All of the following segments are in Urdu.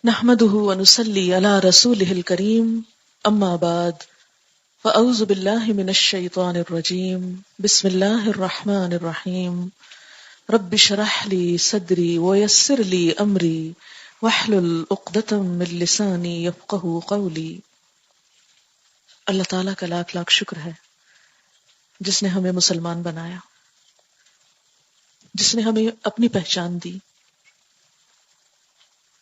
نحمده ونصلي على رسوله الكريم اما بعد فاعوذ بالله من الشيطان الرجيم بسم الله الرحمن الرحيم رب اشرح لي صدري ويسر لي امري واحلل عقدة من لساني يفقهوا قولي۔ اللہ تعالیٰ کا لاکھ لاکھ شکر ہے جس نے ہمیں مسلمان بنایا، جس نے ہمیں اپنی پہچان دی،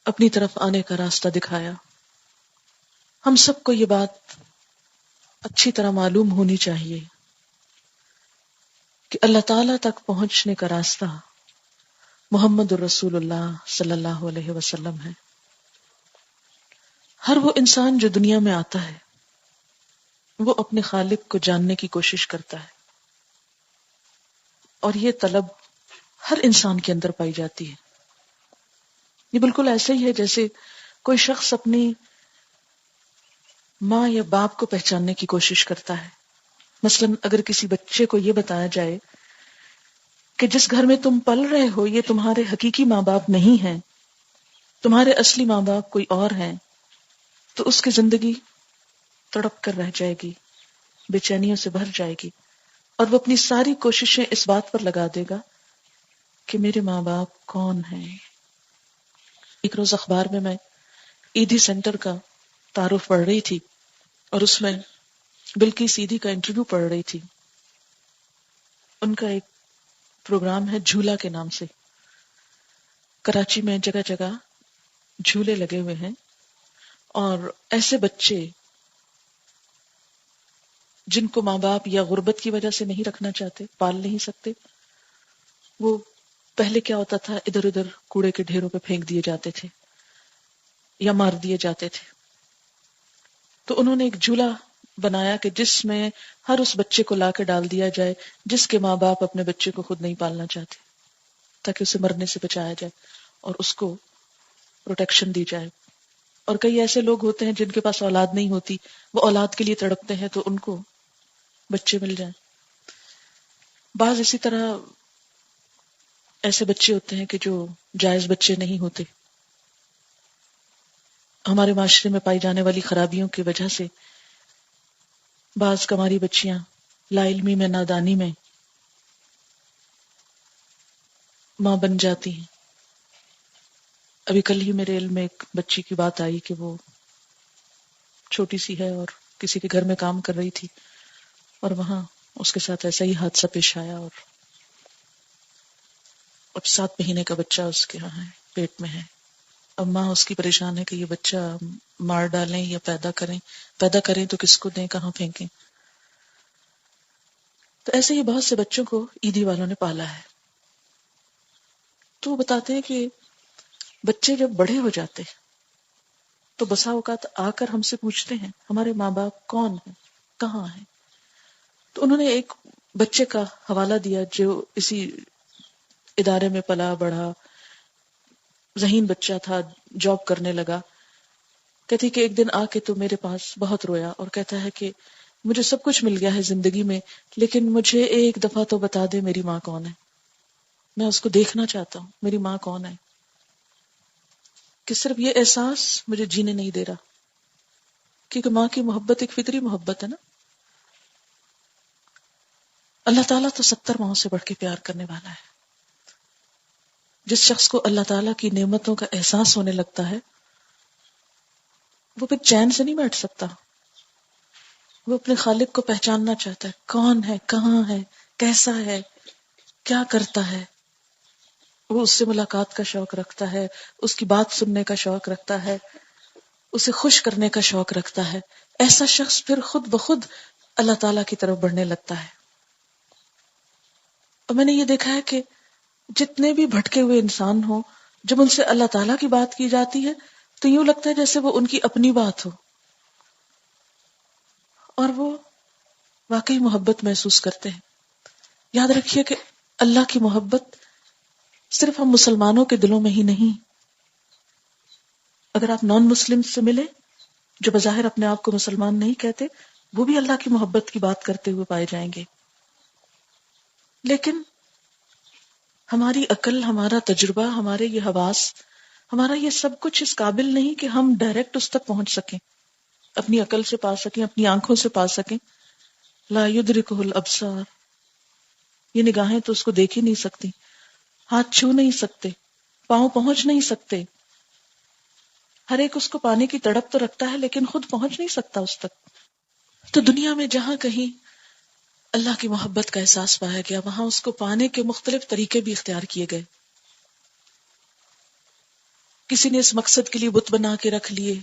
اپنی طرف آنے کا راستہ دکھایا۔ ہم سب کو یہ بات اچھی طرح معلوم ہونی چاہیے کہ اللہ تعالیٰ تک پہنچنے کا راستہ محمد الرسول اللہ صلی اللہ علیہ وسلم ہے۔ ہر وہ انسان جو دنیا میں آتا ہے وہ اپنے خالق کو جاننے کی کوشش کرتا ہے، اور یہ طلب ہر انسان کے اندر پائی جاتی ہے۔ یہ بالکل ایسے ہی ہے جیسے کوئی شخص اپنی ماں یا باپ کو پہچاننے کی کوشش کرتا ہے۔ مثلا اگر کسی بچے کو یہ بتایا جائے کہ جس گھر میں تم پل رہے ہو یہ تمہارے حقیقی ماں باپ نہیں ہیں، تمہارے اصلی ماں باپ کوئی اور ہیں، تو اس کی زندگی تڑپ کر رہ جائے گی، بے چینیوں سے بھر جائے گی، اور وہ اپنی ساری کوششیں اس بات پر لگا دے گا کہ میرے ماں باپ کون ہیں۔ ایک روز اخبار میں ایدھی سینٹر کا تعارف پڑھ رہی تھی، اور اس میں بلقیس ایدھی کا انٹرویو پڑھ رہی تھی۔ ان کا ایک پروگرام ہے جھولا کے نام سے، کراچی میں جگہ جگہ جھولے لگے ہوئے ہیں، اور ایسے بچے جن کو ماں باپ یا غربت کی وجہ سے نہیں رکھنا چاہتے، پال نہیں سکتے، وہ پہلے کیا ہوتا تھا، ادھر ادھر کوڑے کے ڈھیروں پہ پھینک دیے جاتے تھے یا مار دیے جاتے تھے۔ تو انہوں نے ایک جھولا بنایا کہ جس میں ہر اس بچے کو لا کے ڈال دیا جائے جس کے ماں باپ اپنے بچے کو خود نہیں پالنا چاہتے، تاکہ اسے مرنے سے بچایا جائے اور اس کو پروٹیکشن دی جائے۔ اور کئی ایسے لوگ ہوتے ہیں جن کے پاس اولاد نہیں ہوتی، وہ اولاد کے لیے تڑپتے ہیں، تو ان کو بچے مل جائیں۔ بعض اسی طرح ایسے بچے ہوتے ہیں کہ جو جائز بچے نہیں ہوتے۔ ہمارے معاشرے میں پائی جانے والی خرابیوں کی وجہ سے بعض کماری بچیاں لا علمی میں، نادانی میں ماں بن جاتی ہیں۔ ابھی کل ہی میرے علم میں ایک بچی کی بات آئی کہ وہ چھوٹی سی ہے اور کسی کے گھر میں کام کر رہی تھی، اور وہاں اس کے ساتھ ایسا ہی حادثہ پیش آیا، اور اب 7 مہینے کا بچہ اس کے ہاں ہے، پیٹ میں ہے۔ اب ماں اس کی پریشان ہے کہ یہ بچہ مار ڈالیں یا پیدا کریں تو کس کو دیں، کہاں پھینکیں۔ تو ایسے ہی بہت سے بچوں کو ایدھی والوں نے پالا ہے۔ تو وہ بتاتے ہیں کہ بچے جب بڑے ہو جاتے تو بسا اوقات آ کر ہم سے پوچھتے ہیں ہمارے ماں باپ کون ہیں، کہاں ہیں۔ تو انہوں نے ایک بچے کا حوالہ دیا جو اسی ادارے میں پلا بڑھا، ذہین بچہ تھا، جاب کرنے لگا۔ کہتی کہ ایک دن آ کے تو میرے پاس بہت رویا اور کہتا ہے کہ مجھے سب کچھ مل گیا ہے زندگی میں، لیکن مجھے ایک دفعہ تو بتا دے میری ماں کون ہے، میں اس کو دیکھنا چاہتا ہوں، میری ماں کون ہے۔ کہ صرف یہ احساس مجھے جینے نہیں دے رہا، کیونکہ ماں کی محبت ایک فطری محبت ہے نا۔ اللہ تعالیٰ تو 70 ماؤں سے بڑھ کے پیار کرنے والا ہے۔ جس شخص کو اللہ تعالیٰ کی نعمتوں کا احساس ہونے لگتا ہے وہ پھر چین سے نہیں بیٹھ سکتا، وہ اپنے خالق کو پہچاننا چاہتا ہے، کون ہے، کہاں ہے، کیسا ہے، کیا کرتا ہے۔ وہ اس سے ملاقات کا شوق رکھتا ہے، اس کی بات سننے کا شوق رکھتا ہے، اسے خوش کرنے کا شوق رکھتا ہے۔ ایسا شخص پھر خود بخود اللہ تعالیٰ کی طرف بڑھنے لگتا ہے۔ اور میں نے یہ دیکھا ہے کہ جتنے بھی بھٹکے ہوئے انسان ہوں، جب ان سے اللہ تعالیٰ کی بات کی جاتی ہے تو یوں لگتا ہے جیسے وہ ان کی اپنی بات ہو، اور وہ واقعی محبت محسوس کرتے ہیں۔ یاد رکھیے کہ اللہ کی محبت صرف ہم مسلمانوں کے دلوں میں ہی نہیں، اگر آپ نان مسلم سے ملیں جو بظاہر اپنے آپ کو مسلمان نہیں کہتے، وہ بھی اللہ کی محبت کی بات کرتے ہوئے پائے جائیں گے۔ لیکن ہماری عقل، ہمارا تجربہ، ہمارے یہ حواس ہمارا یہ سب کچھ اس قابل نہیں کہ ہم ڈائریکٹ اس تک پہنچ سکیں، اپنی عقل سے پا سکیں، اپنی آنکھوں سے پا سکیں. لا یدرکہ الابصار، یہ نگاہیں تو اس کو دیکھ ہی نہیں سکتی، ہاتھ چھو نہیں سکتے، پاؤں پہنچ نہیں سکتے. ہر ایک اس کو پانے کی تڑپ تو رکھتا ہے لیکن خود پہنچ نہیں سکتا اس تک. تو دنیا میں جہاں کہیں اللہ کی محبت کا احساس پایا گیا، وہاں اس کو پانے کے مختلف طریقے بھی اختیار کیے گئے. کسی نے اس مقصد کے لیے بت بنا کے رکھ لیے،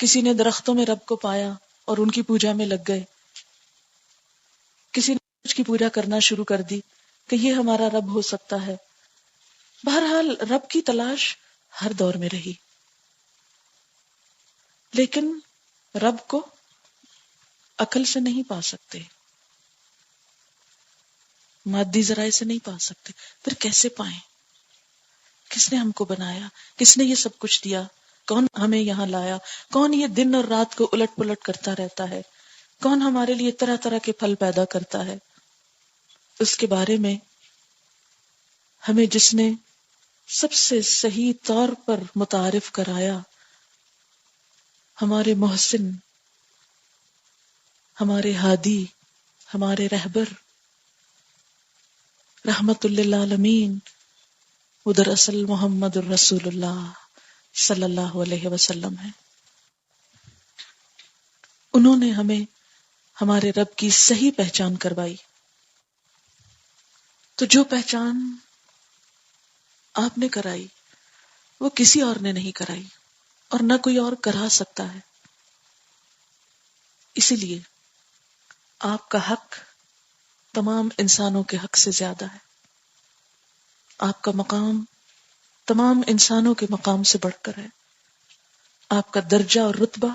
کسی نے درختوں میں رب کو پایا اور ان کی پوجا میں لگ گئے، کسی نے اس کی پوجا کرنا شروع کر دی کہ یہ ہمارا رب ہو سکتا ہے. بہرحال رب کی تلاش ہر دور میں رہی، لیکن رب کو عقل سے نہیں پا سکتے، مادی ذرائع سے نہیں پا سکتے. پھر کیسے پائیں؟ کس نے ہم کو بنایا؟ کس نے یہ سب کچھ دیا؟ کون ہمیں یہاں لایا؟ کون یہ دن اور رات کو الٹ پلٹ کرتا رہتا ہے؟ کون ہمارے لیے طرح طرح کے پھل پیدا کرتا ہے؟ اس کے بارے میں ہمیں جس نے سب سے صحیح طور پر متعارف کرایا، ہمارے محسن، ہمارے ہادی، ہمارے رہبر، رحمت للعالمین، وہ دراصل محمد الرسول اللہ صلی اللہ علیہ وسلم ہے. انہوں نے ہمیں ہمارے رب کی صحیح پہچان کروائی. تو جو پہچان آپ نے کرائی وہ کسی اور نے نہیں کرائی اور نہ کوئی اور کرا سکتا ہے. اسی لیے آپ کا حق تمام انسانوں کے حق سے زیادہ ہے. آپ کا مقام تمام انسانوں کے مقام سے بڑھ کر ہے. آپ کا درجہ اور رتبہ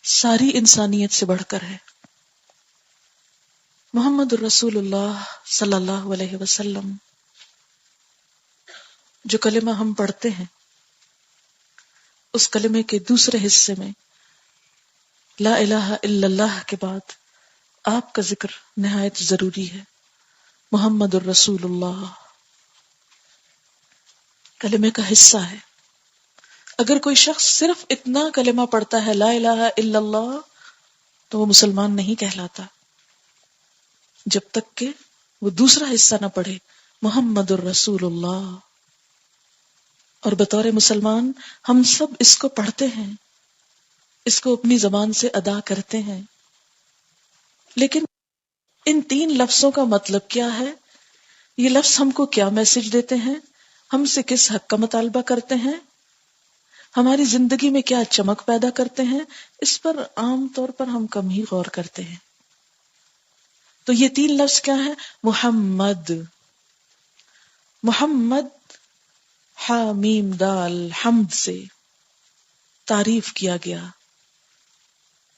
ساری انسانیت سے بڑھ کر ہے. محمد الرسول اللہ صلی اللہ علیہ وسلم جو کلمہ ہم پڑھتے ہیں، اس کلمے کے دوسرے حصے میں لا الہ الا اللہ کے بعد آپ کا ذکر نہایت ضروری ہے. محمد الرسول اللہ کلمے کا حصہ ہے. اگر کوئی شخص صرف اتنا کلمہ پڑھتا ہے لا الہ الا اللہ تو وہ مسلمان نہیں کہلاتا جب تک کہ وہ دوسرا حصہ نہ پڑھے محمد الرسول اللہ. اور بطور مسلمان ہم سب اس کو پڑھتے ہیں، اس کو اپنی زبان سے ادا کرتے ہیں، لیکن ان تین لفظوں کا مطلب کیا ہے؟ یہ لفظ ہم کو کیا میسج دیتے ہیں؟ ہم سے کس حق کا مطالبہ کرتے ہیں؟ ہماری زندگی میں کیا چمک پیدا کرتے ہیں؟ اس پر عام طور پر ہم کم ہی غور کرتے ہیں. تو یہ تین لفظ کیا ہیں؟ محمد. محمد ہا میم دال حمد سے تعریف کیا گیا،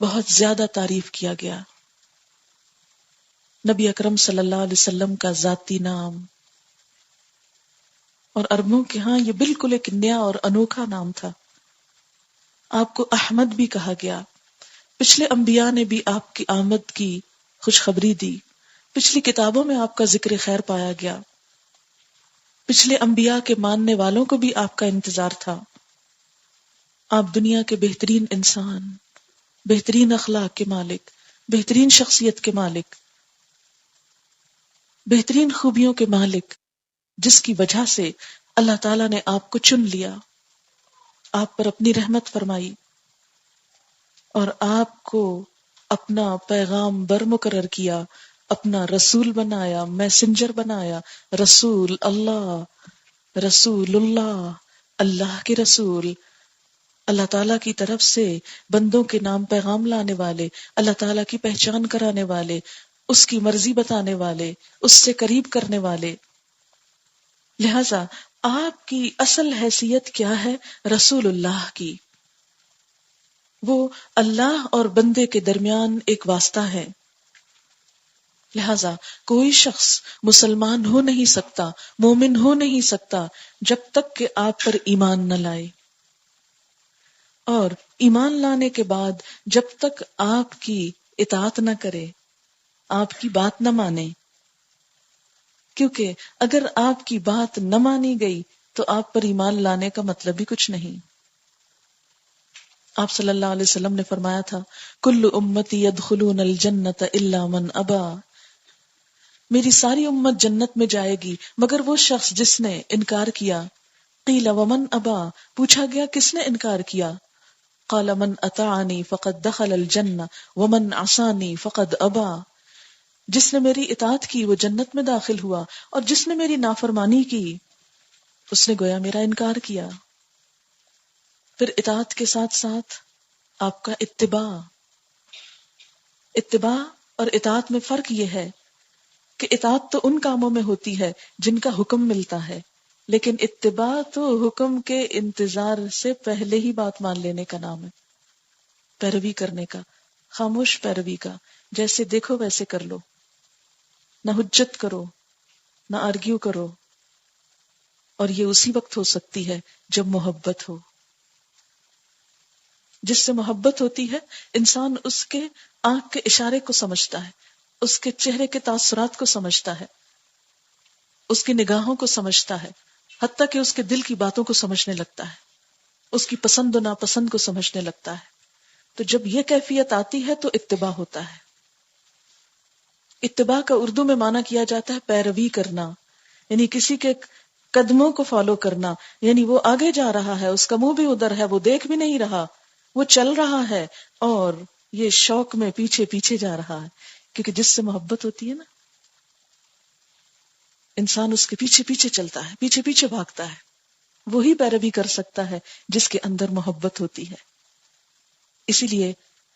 بہت زیادہ تعریف کیا گیا. نبی اکرم صلی اللہ علیہ وسلم کا ذاتی نام، اور عربوں کے ہاں یہ بالکل ایک نیا اور انوکھا نام تھا. آپ کو احمد بھی کہا گیا. پچھلے انبیاء نے بھی آپ کی آمد کی خوشخبری دی. پچھلی کتابوں میں آپ کا ذکر خیر پایا گیا. پچھلے انبیاء کے ماننے والوں کو بھی آپ کا انتظار تھا. آپ دنیا کے بہترین انسان، بہترین اخلاق کے مالک، بہترین شخصیت کے مالک، بہترین خوبیوں کے مالک، جس کی وجہ سے اللہ تعالیٰ نے آپ کو چن لیا، آپ پر اپنی رحمت فرمائی اور آپ کو اپنا پیغام بر مقرر کیا، اپنا رسول بنایا، میسنجر بنایا. رسول اللہ، رسول اللہ، اللہ کے رسول، اللہ تعالیٰ کی طرف سے بندوں کے نام پیغام لانے والے، اللہ تعالیٰ کی پہچان کرانے والے، اس کی مرضی بتانے والے، اس سے قریب کرنے والے. لہذا آپ کی اصل حیثیت کیا ہے؟ رسول اللہ کی. وہ اللہ اور بندے کے درمیان ایک واسطہ ہے. لہذا کوئی شخص مسلمان ہو نہیں سکتا، مومن ہو نہیں سکتا جب تک کہ آپ پر ایمان نہ لائے، اور ایمان لانے کے بعد جب تک آپ کی اطاعت نہ کرے، آپ کی بات نہ مانے. کیونکہ اگر آپ کی بات نہ مانی گئی تو آپ پر ایمان لانے کا مطلب بھی کچھ نہیں. آپ صلی اللہ علیہ وسلم نے فرمایا تھا کل امتی یدخلون الجنت الا من ابا، میری ساری امت جنت میں جائے گی مگر وہ شخص جس نے انکار کیا. قیل ومن ابا، پوچھا گیا کس نے انکار کیا؟ قال من اطاعنی فقد دخل الجنہ ومن عصانی فقد ابا، جس نے میری اطاعت کی وہ جنت میں داخل ہوا اور جس نے میری نافرمانی کی اس نے گویا میرا انکار کیا. پھر اطاعت کے ساتھ ساتھ آپ کا اتباع اور اطاعت میں فرق یہ ہے کہ اطاعت تو ان کاموں میں ہوتی ہے جن کا حکم ملتا ہے، لیکن اتباع تو حکم کے انتظار سے پہلے ہی بات مان لینے کا نام ہے، پیروی کرنے کا، خاموش پیروی کا، جیسے دیکھو ویسے کر لو، نہ حجت کرو نہ آرگیو کرو. اور یہ اسی وقت ہو سکتی ہے جب محبت ہو. جس سے محبت ہوتی ہے انسان اس کے آنکھ کے اشارے کو سمجھتا ہے، اس کے چہرے کے تاثرات کو سمجھتا ہے، اس کی نگاہوں کو سمجھتا ہے، حتیٰ کہ اس کے دل کی باتوں کو سمجھنے لگتا ہے، اس کی پسند و ناپسند کو سمجھنے لگتا ہے. تو جب یہ کیفیت آتی ہے تو اتباع ہوتا ہے. اتباع کا اردو میں معنی کیا جاتا ہے پیروی کرنا، یعنی کسی کے قدموں کو فالو کرنا، یعنی وہ آگے جا رہا ہے، اس کا منہ بھی ادھر ہے، وہ دیکھ بھی نہیں رہا، وہ چل رہا ہے اور یہ شوق میں پیچھے پیچھے جا رہا ہے. کیونکہ جس سے محبت ہوتی ہے نا، انسان اس کے پیچھے پیچھے چلتا ہے، پیچھے پیچھے بھاگتا ہے. وہی پیروی کر سکتا ہے جس کے اندر محبت ہوتی ہے. اسی لیے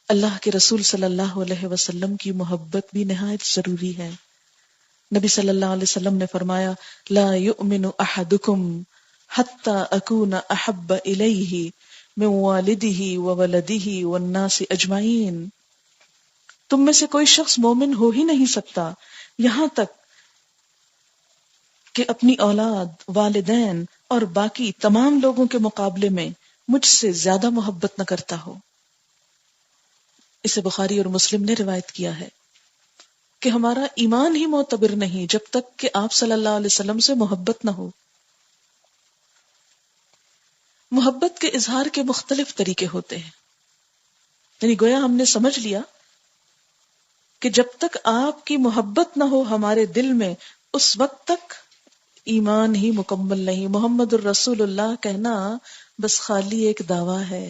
اللہ کے رسول صلی اللہ علیہ وسلم کی محبت بھی نہایت ضروری ہے. نبی صلی اللہ علیہ وسلم نے فرمایا لا یؤمن احدکم حتی اکون احب الیہ من والدہ وولدہ والناس اجمعین، تم میں سے کوئی شخص مومن ہو ہی نہیں سکتا یہاں تک کہ اپنی اولاد، والدین اور باقی تمام لوگوں کے مقابلے میں مجھ سے زیادہ محبت نہ کرتا ہو. اسے بخاری اور مسلم نے روایت کیا ہے کہ ہمارا ایمان ہی معتبر نہیں جب تک کہ آپ صلی اللہ علیہ وسلم سے محبت نہ ہو. محبت کے اظہار کے مختلف طریقے ہوتے ہیں، یعنی گویا ہم نے سمجھ لیا کہ جب تک آپ کی محبت نہ ہو ہمارے دل میں اس وقت تک ایمان ہی مکمل نہیں. محمد الرسول اللہ کہنا بس خالی ایک دعویٰ ہے،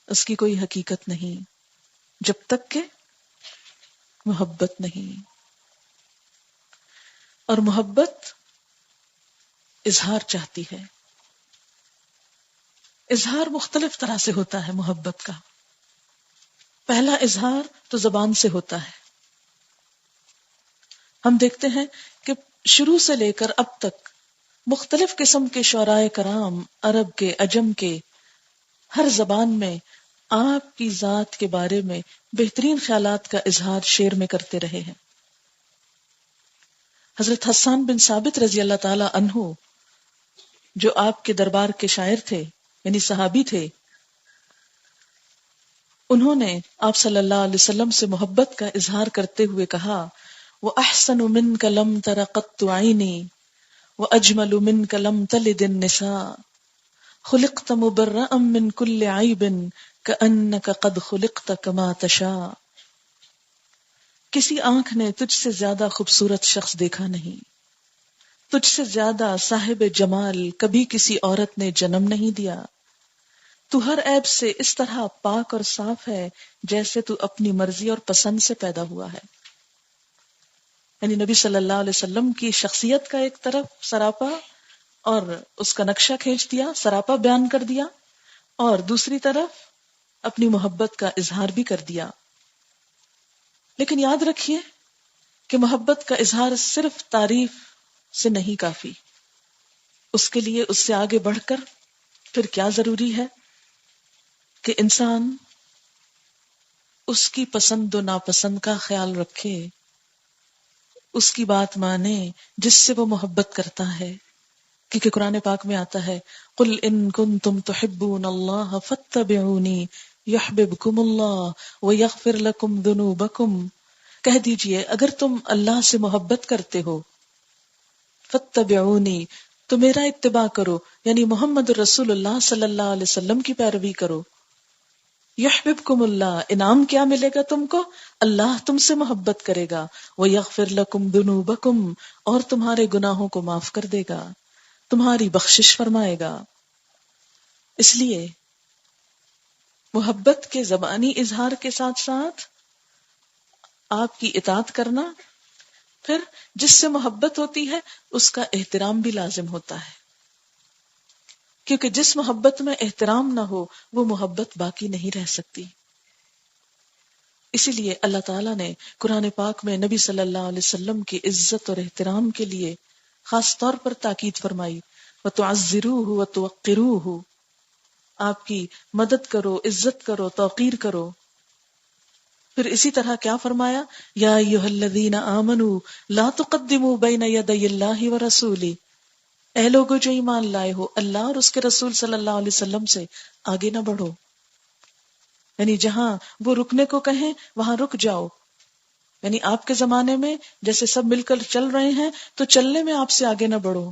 اس کی کوئی حقیقت نہیں جب تک کہ محبت نہیں. اور محبت اظہار چاہتی ہے. اظہار مختلف طرح سے ہوتا ہے محبت کا. پہلا اظہار تو زبان سے ہوتا ہے. ہم دیکھتے ہیں کہ شروع سے لے کر اب تک مختلف قسم کے شعراء کرام، عرب کے، عجم کے، ہر زبان میں آپ کی ذات کے بارے میں بہترین خیالات کا اظہار شعر میں کرتے رہے ہیں. حضرت حسان بن ثابت رضی اللہ تعالی عنہ جو آپ کے دربار کے شاعر تھے، یعنی صحابی تھے، انہوں نے آپ صلی اللہ علیہ وسلم سے محبت کا اظہار کرتے ہوئے کہا وَأَحْسَنُ مِنْكَ لَمْ تَرَ قَطُّ عَيْنِي وَأَجْمَلُ مِنْكَ لَمْ تَلِدِ النِّسَاءُ خُلِقْتَ مُبَرَّأً مِنْ كُلِّ عَيْبٍ كَأَنَّكَ قَدْ خُلِقْتَ كَمَا تَشَاءُ. کسی آنکھ نے تجھ سے زیادہ خوبصورت شخص دیکھا نہیں، تجھ سے زیادہ صاحب جمال کبھی کسی عورت نے جنم نہیں دیا. تو ہر عیب سے اس طرح پاک اور صاف ہے جیسے تو اپنی مرضی اور پسند سے پیدا ہوا ہے. یعنی نبی صلی اللہ علیہ وسلم کی شخصیت کا ایک طرف سراپا اور اس کا نقشہ کھینچ دیا، سراپا بیان کر دیا، اور دوسری طرف اپنی محبت کا اظہار بھی کر دیا. لیکن یاد رکھیے کہ محبت کا اظہار صرف تعریف سے نہیں کافی. اس کے لیے اس سے آگے بڑھ کر پھر کیا ضروری ہے کہ انسان اس کی پسند و ناپسند کا خیال رکھے، اس کی بات مانے جس سے وہ محبت کرتا ہے. کیونکہ قرآن پاک میں آتا ہے قُلْ إِن كُنتُمْ تُحِبُّونَ اللَّهَ فَاتَّبِعُونِي يُحْبِبْكُمُ اللَّهُ وَيَغْفِرْ لَكُمْ ذُنُوبَكُمْ. کہہ دیجئے اگر تم اللہ سے محبت کرتے ہو فَاتَّبِعُونِی، تو میرا اتباع کرو، یعنی محمد رسول اللہ صلی اللہ علیہ وسلم کی پیروی کرو. یحببکم اللہ، انعام کیا ملے گا تم کو؟ اللہ تم سے محبت کرے گا. ویغفر لکم ذنوبکم، اور تمہارے گناہوں کو معاف کر دے گا، تمہاری بخشش فرمائے گا. اس لیے محبت کے زبانی اظہار کے ساتھ ساتھ آپ کی اطاعت کرنا، پھر جس سے محبت ہوتی ہے اس کا احترام بھی لازم ہوتا ہے، کیونکہ جس محبت میں احترام نہ ہو وہ محبت باقی نہیں رہ سکتی. اسی لیے اللہ تعالیٰ نے قرآن پاک میں نبی صلی اللہ علیہ وسلم کی عزت اور احترام کے لیے خاص طور پر تاکید فرمائی، وَتُعَزِّرُوهُ وَتُوَقِّرُوهُ، آپ کی مدد کرو، عزت کرو، توقیر کرو. پھر اسی طرح کیا فرمایا، یا ایھا الذین آمنوا لا تقدموا بین یدی اللہ ورسولہ، اے لوگو جو ایمان لائے ہو، اللہ اور اس کے رسول صلی اللہ علیہ وسلم سے آگے نہ بڑھو. یعنی جہاں وہ رکنے کو کہیں وہاں رک جاؤ. یعنی آپ کے زمانے میں جیسے سب مل کر چل رہے ہیں تو چلنے میں آپ سے آگے نہ بڑھو.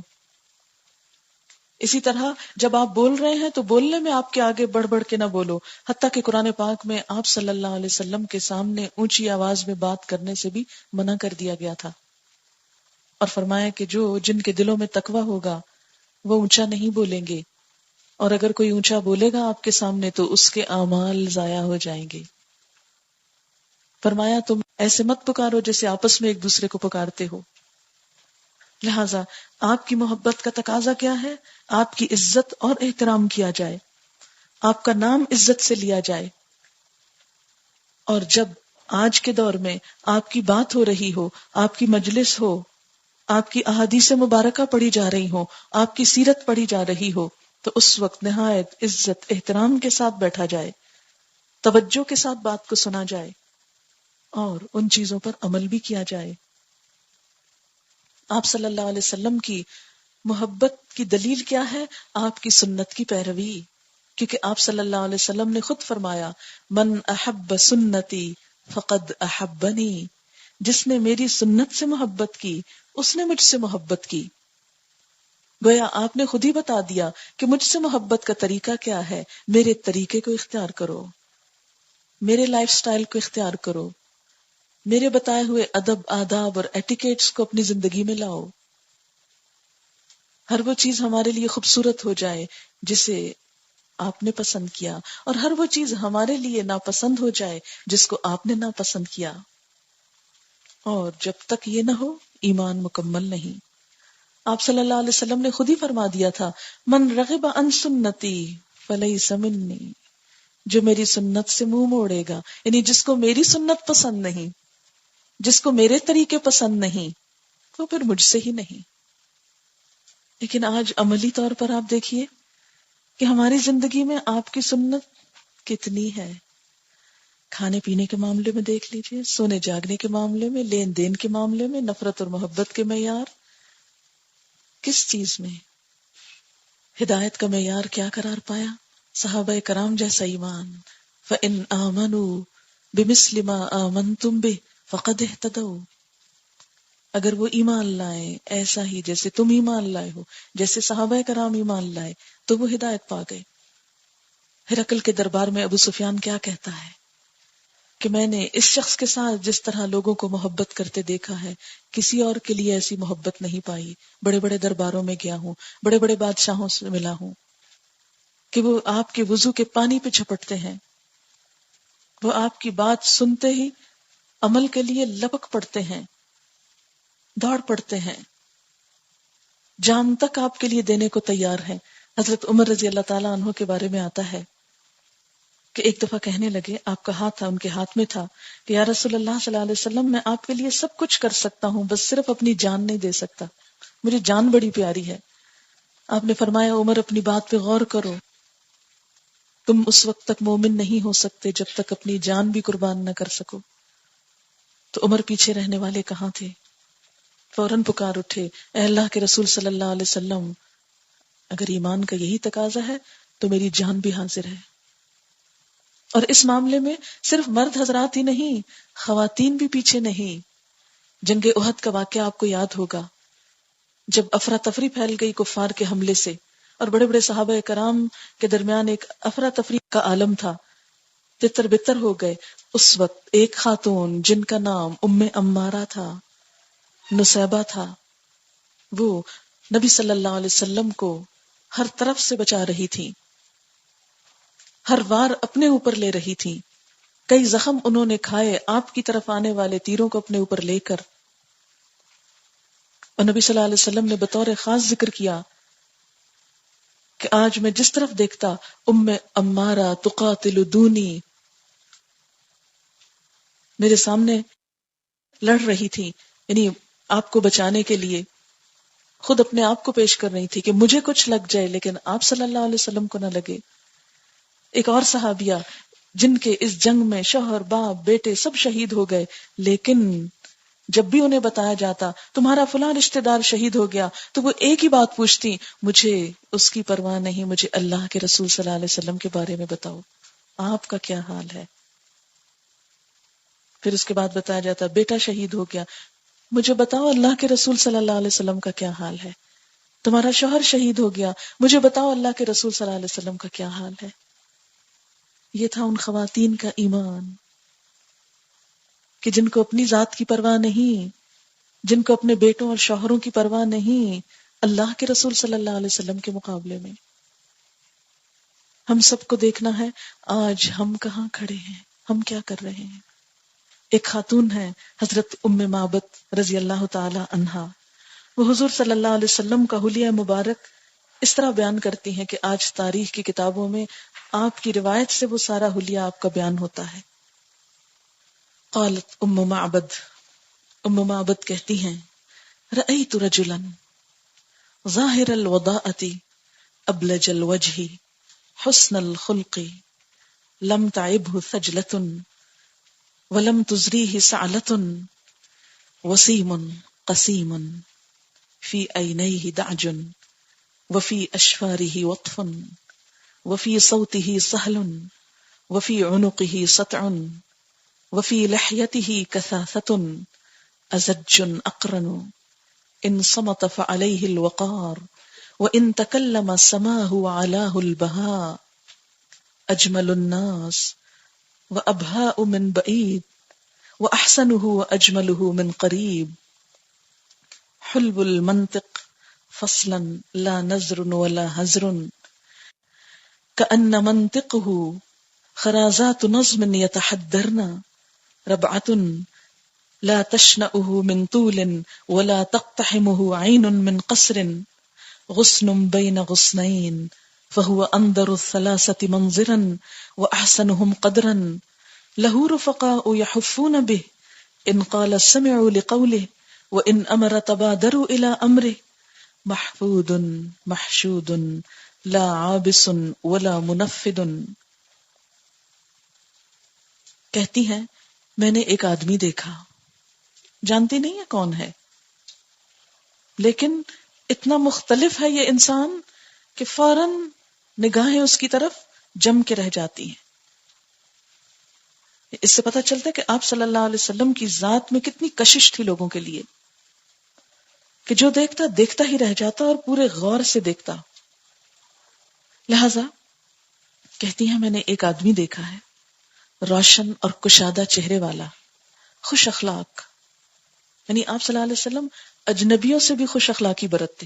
اسی طرح جب آپ بول رہے ہیں تو بولنے میں آپ کے آگے بڑھ بڑھ کے نہ بولو، حتیٰ کہ قرآن پاک میں آپ صلی اللہ علیہ وسلم کے سامنے اونچی آواز میں بات کرنے سے بھی منع کر دیا گیا تھا، اور فرمایا کہ جن کے دلوں میں تقوی ہوگا وہ اونچا نہیں بولیں گے، اور اگر کوئی اونچا بولے گا آپ کے سامنے تو اس کے اعمال ضائع ہو جائیں گے. فرمایا تم ایسے مت پکارو جیسے آپس میں ایک دوسرے کو پکارتے ہو. لہٰذا آپ کی محبت کا تقاضا کیا ہے؟ آپ کی عزت اور احترام کیا جائے، آپ کا نام عزت سے لیا جائے. اور جب آج کے دور میں آپ کی بات ہو رہی ہو، آپ کی مجلس ہو، آپ کی احادیث مبارکہ پڑھی جا رہی ہو، آپ کی سیرت پڑھی جا رہی ہو، تو اس وقت نہایت عزت احترام کے ساتھ بیٹھا جائے، توجہ کے ساتھ بات کو سنا جائے اور ان چیزوں پر عمل بھی کیا جائے. آپ صلی اللہ علیہ وسلم کی محبت کی دلیل کیا ہے؟ آپ کی سنت کی پیروی. کیونکہ آپ صلی اللہ علیہ وسلم نے خود فرمایا، من احب سنتی فقد احبنی، جس نے میری سنت سے محبت کی اس نے مجھ سے محبت کی. گویا آپ نے خود ہی بتا دیا کہ مجھ سے محبت کا طریقہ کیا ہے. میرے طریقے کو اختیار کرو، میرے لائف سٹائل کو اختیار کرو، میرے بتائے ہوئے ادب، آداب اور ایٹیکیٹس کو اپنی زندگی میں لاؤ. ہر وہ چیز ہمارے لیے خوبصورت ہو جائے جسے آپ نے پسند کیا، اور ہر وہ چیز ہمارے لیے ناپسند ہو جائے جس کو آپ نے ناپسند کیا. اور جب تک یہ نہ ہو ایمان مکمل نہیں. آپ صلی اللہ علیہ وسلم نے خود ہی فرما دیا تھا، من رغب عن سنتی فلیس منی، جو میری سنت سے منہ موڑے گا، یعنی جس کو میری سنت پسند نہیں، جس کو میرے طریقے پسند نہیں، وہ پھر مجھ سے ہی نہیں. لیکن آج عملی طور پر آپ دیکھیے کہ ہماری زندگی میں آپ کی سنت کتنی ہے. کھانے پینے کے معاملے میں دیکھ لیجئے، سونے جاگنے کے معاملے میں، لین دین کے معاملے میں، نفرت اور محبت کے معیار، کس چیز میں ہدایت کا معیار کیا قرار پایا؟ صحابہ کرام جیسا ایمان. فَإِنْ آمَنُوا بِمِثْلِ مَا آمَنْتُمْ بِهِ فَقَدْ اهْتَدَوْا، اگر وہ ایمان لائیں ایسا ہی جیسے تم ایمان لائے ہو، جیسے صحابہ کرام ایمان لائے، تو وہ ہدایت پا گئے. ہرقل کے دربار میں ابو سفیان کیا کہتا ہے کہ میں نے اس شخص کے ساتھ جس طرح لوگوں کو محبت کرتے دیکھا ہے، کسی اور کے لیے ایسی محبت نہیں پائی. بڑے بڑے درباروں میں گیا ہوں، بڑے بڑے بادشاہوں سے ملا ہوں، کہ وہ آپ کے وضو کے پانی پہ جھپٹتے ہیں، وہ آپ کی بات سنتے ہی عمل کے لیے لپک پڑتے ہیں، دوڑ پڑتے ہیں، جان تک آپ کے لیے دینے کو تیار ہیں. حضرت عمر رضی اللہ تعالیٰ عنہ کے بارے میں آتا ہے کہ ایک دفعہ کہنے لگے، آپ کا ہاتھ تھا ان کے ہاتھ میں تھا، کہ یا رسول اللہ صلی اللہ علیہ وسلم، میں آپ کے لیے سب کچھ کر سکتا ہوں، بس صرف اپنی جان نہیں دے سکتا، مجھے جان بڑی پیاری ہے. آپ نے فرمایا، عمر اپنی بات پہ غور کرو، تم اس وقت تک مومن نہیں ہو سکتے جب تک اپنی جان بھی قربان نہ کر سکو. تو عمر پیچھے رہنے والے کہاں تھے؟ فوراً پکار اٹھے، اے اللہ کے رسول صلی اللہ علیہ وسلم، اگر ایمان کا یہی تقاضا ہے تو میری جان بھی حاضر ہے. اور اس معاملے میں صرف مرد حضرات ہی نہیں، خواتین بھی پیچھے نہیں. جنگ احد کا واقعہ آپ کو یاد ہوگا جب افراتفری پھیل گئی کفار کے حملے سے اور بڑے بڑے صحابہ کرام کے درمیان ایک افراتفری کا عالم تھا، تتر بتر ہو گئے، اس وقت ایک خاتون جن کا نام ام امارہ تھا، نصیبہ تھا، وہ نبی صلی اللہ علیہ وسلم کو ہر طرف سے بچا رہی تھی، ہر وار اپنے اوپر لے رہی تھی، کئی زخم انہوں نے کھائے آپ کی طرف آنے والے تیروں کو اپنے اوپر لے کر، اور نبی صلی اللہ علیہ وسلم نے بطور خاص ذکر کیا کہ آج میں جس طرف دیکھتا ام امارہ تقاتل دونی، میرے سامنے لڑ رہی تھی، یعنی آپ کو بچانے کے لیے خود اپنے آپ کو پیش کر رہی تھی کہ مجھے کچھ لگ جائے لیکن آپ صلی اللہ علیہ وسلم کو نہ لگے۔ ایک اور صحابیہ جن کے اس جنگ میں شوہر باپ بیٹے سب شہید ہو گئے، لیکن جب بھی انہیں بتایا جاتا تمہارا فلاں رشتہ دار شہید ہو گیا تو وہ ایک ہی بات پوچھتی، مجھے اس کی پرواہ نہیں، مجھے اللہ کے رسول صلی اللہ علیہ وسلم کے بارے میں بتاؤ، آپ کا کیا حال ہے۔ پھر اس کے بعد بتایا جاتا بیٹا شہید ہو گیا، مجھے بتاؤ اللہ کے رسول صلی اللہ علیہ وسلم کا کیا حال ہے۔ تمہارا شوہر شہید ہو گیا، مجھے بتاؤ اللہ کے رسول صلی اللہ علیہ وسلم کا کیا حال ہے۔ یہ تھا ان خواتین کا ایمان کہ جن کو اپنی ذات کی پرواہ نہیں، جن کو اپنے بیٹوں اور شوہروں کی پرواہ نہیں، اللہ کے رسول صلی اللہ علیہ وسلم کے مقابلے میں۔ ہم سب کو دیکھنا ہے آج ہم کہاں کھڑے ہیں، ہم کیا کر رہے ہیں۔ ایک خاتون ہے حضرت ام معبد رضی اللہ تعالی عنہا، وہ حضور صلی اللہ علیہ وسلم کا حلیہ مبارک اس طرح بیان کرتی ہیں کہ آج تاریخ کی کتابوں میں آپ کی روایت سے وہ سارا حلیہ آپ کا بیان ہوتا ہے۔ قالت ام معبد کہتی ہیں رأیت رجلا ظاہر الوضاءۃ ابلج الوجہ حسن الخلق لم تعبہ خجلۃ ولم تزریہ سعلۃ وسیم قسیم فی عینیہ دعج وفی اشفارہ وطف وفی صوتہ سہل وفی عنقہ سطع وفی لحیتہ کثاثۃ ازج اقرن ان صمت فعلیہ الوقار وان تکلم سماہ وعلاه البہاء اجمل الناس وابہاء من بعید واحسنہ واجملہ من قریب حلو المنطق فصلا لا نظر ولا حزر كأن منطقه خرازات نظم يتحدرن ربعة لا تشنأه من طول ولا تقتحمه عين من قصر غصن بين غصنين فهو أنظر الثلاثة منظرا وأحسنهم قدرا له رفقاء يحفون به إن قال سمعوا لقوله وإن أمر تبادروا إلى أمره محفوظ محشود لا عابس ولا منفد۔ کہتی ہیں میں نے ایک آدمی دیکھا، جانتی نہیں ہے کون ہے، لیکن اتنا مختلف ہے یہ انسان کہ فوراً نگاہیں اس کی طرف جم کے رہ جاتی ہیں۔ اس سے پتہ چلتا ہے کہ آپ صلی اللہ علیہ وسلم کی ذات میں کتنی کشش تھی لوگوں کے لیے کہ جو دیکھتا دیکھتا ہی رہ جاتا اور پورے غور سے دیکھتا۔ لہذا کہتی ہیں میں نے ایک آدمی دیکھا ہے، روشن اور کشادہ چہرے والا، خوش اخلاق، یعنی آپ صلی اللہ علیہ وسلم اجنبیوں سے بھی خوش اخلاقی برتتے۔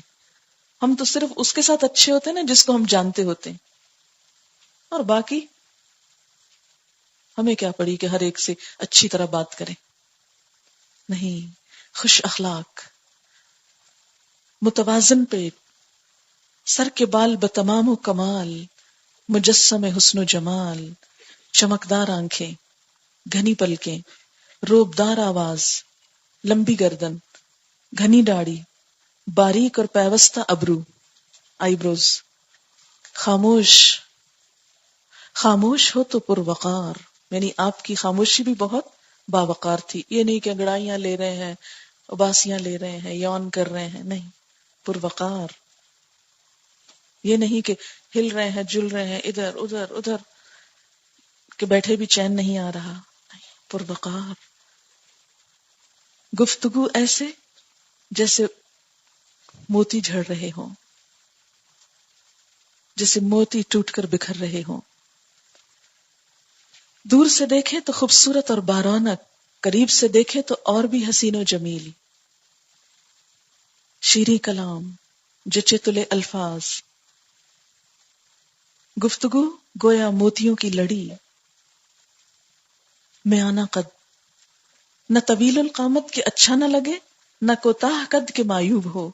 ہم تو صرف اس کے ساتھ اچھے ہوتے ہیں نا جس کو ہم جانتے ہوتے ہیں، اور باقی ہمیں کیا پڑی کہ ہر ایک سے اچھی طرح بات کریں۔ نہیں، خوش اخلاق، متوازن پیٹ، سر کے بال بتمام و کمال، مجسم حسن و جمال، چمکدار آنکھیں، گھنی پلکیں، روبدار آواز، لمبی گردن، گھنی داڑھی، باریک اور پیوستہ ابرو، آئی بروز، خاموش ہو تو پروقار، یعنی آپ کی خاموشی بھی بہت باوقار تھی۔ یہ نہیں کہ انگڑائیاں لے رہے ہیں، اباسیاں لے رہے ہیں، یون کر رہے ہیں، نہیں، پروقار۔ یہ نہیں کہ ہل رہے ہیں، جل رہے ہیں، ادھر ادھر ادھر، کہ بیٹھے بھی چین نہیں آ رہا، نہیں، پروقار۔ گفتگو ایسے جیسے موتی جھڑ رہے ہوں، جیسے موتی ٹوٹ کر بکھر رہے ہوں. دور سے دیکھیں تو خوبصورت اور بارونق، قریب سے دیکھیں تو اور بھی حسین و جمیل. شیریں کلام، جچے تلے الفاظ، گفتگو گویا موتیوں کی لڑی. میانہ قد، نہ طویل القامت کے اچھا نہ لگے، نہ کوتاہ قد کے معیوب ہو.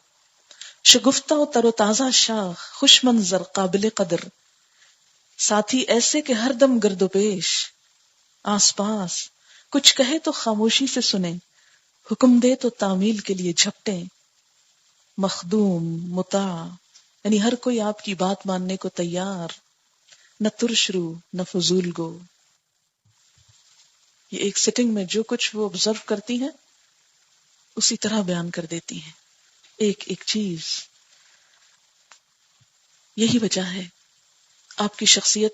شگفتہ و تر و تازہ شاخ، خوش منظر قابل قدر. ساتھی ایسے کہ ہر دم گرد و پیش، آس پاس کچھ کہے تو خاموشی سے سنیں، حکم دے تو تعمیل کے لیے جھپٹیں. مخدوم، مطاع، یعنی ہر کوئی آپ کی بات ماننے کو تیار. نہ ترش رو نہ فضول گو. یہ ایک سٹنگ میں جو کچھ وہ آبزرو کرتی ہیں اسی طرح بیان کر دیتی ہیں، ایک ایک چیز. یہی وجہ ہے آپ کی شخصیت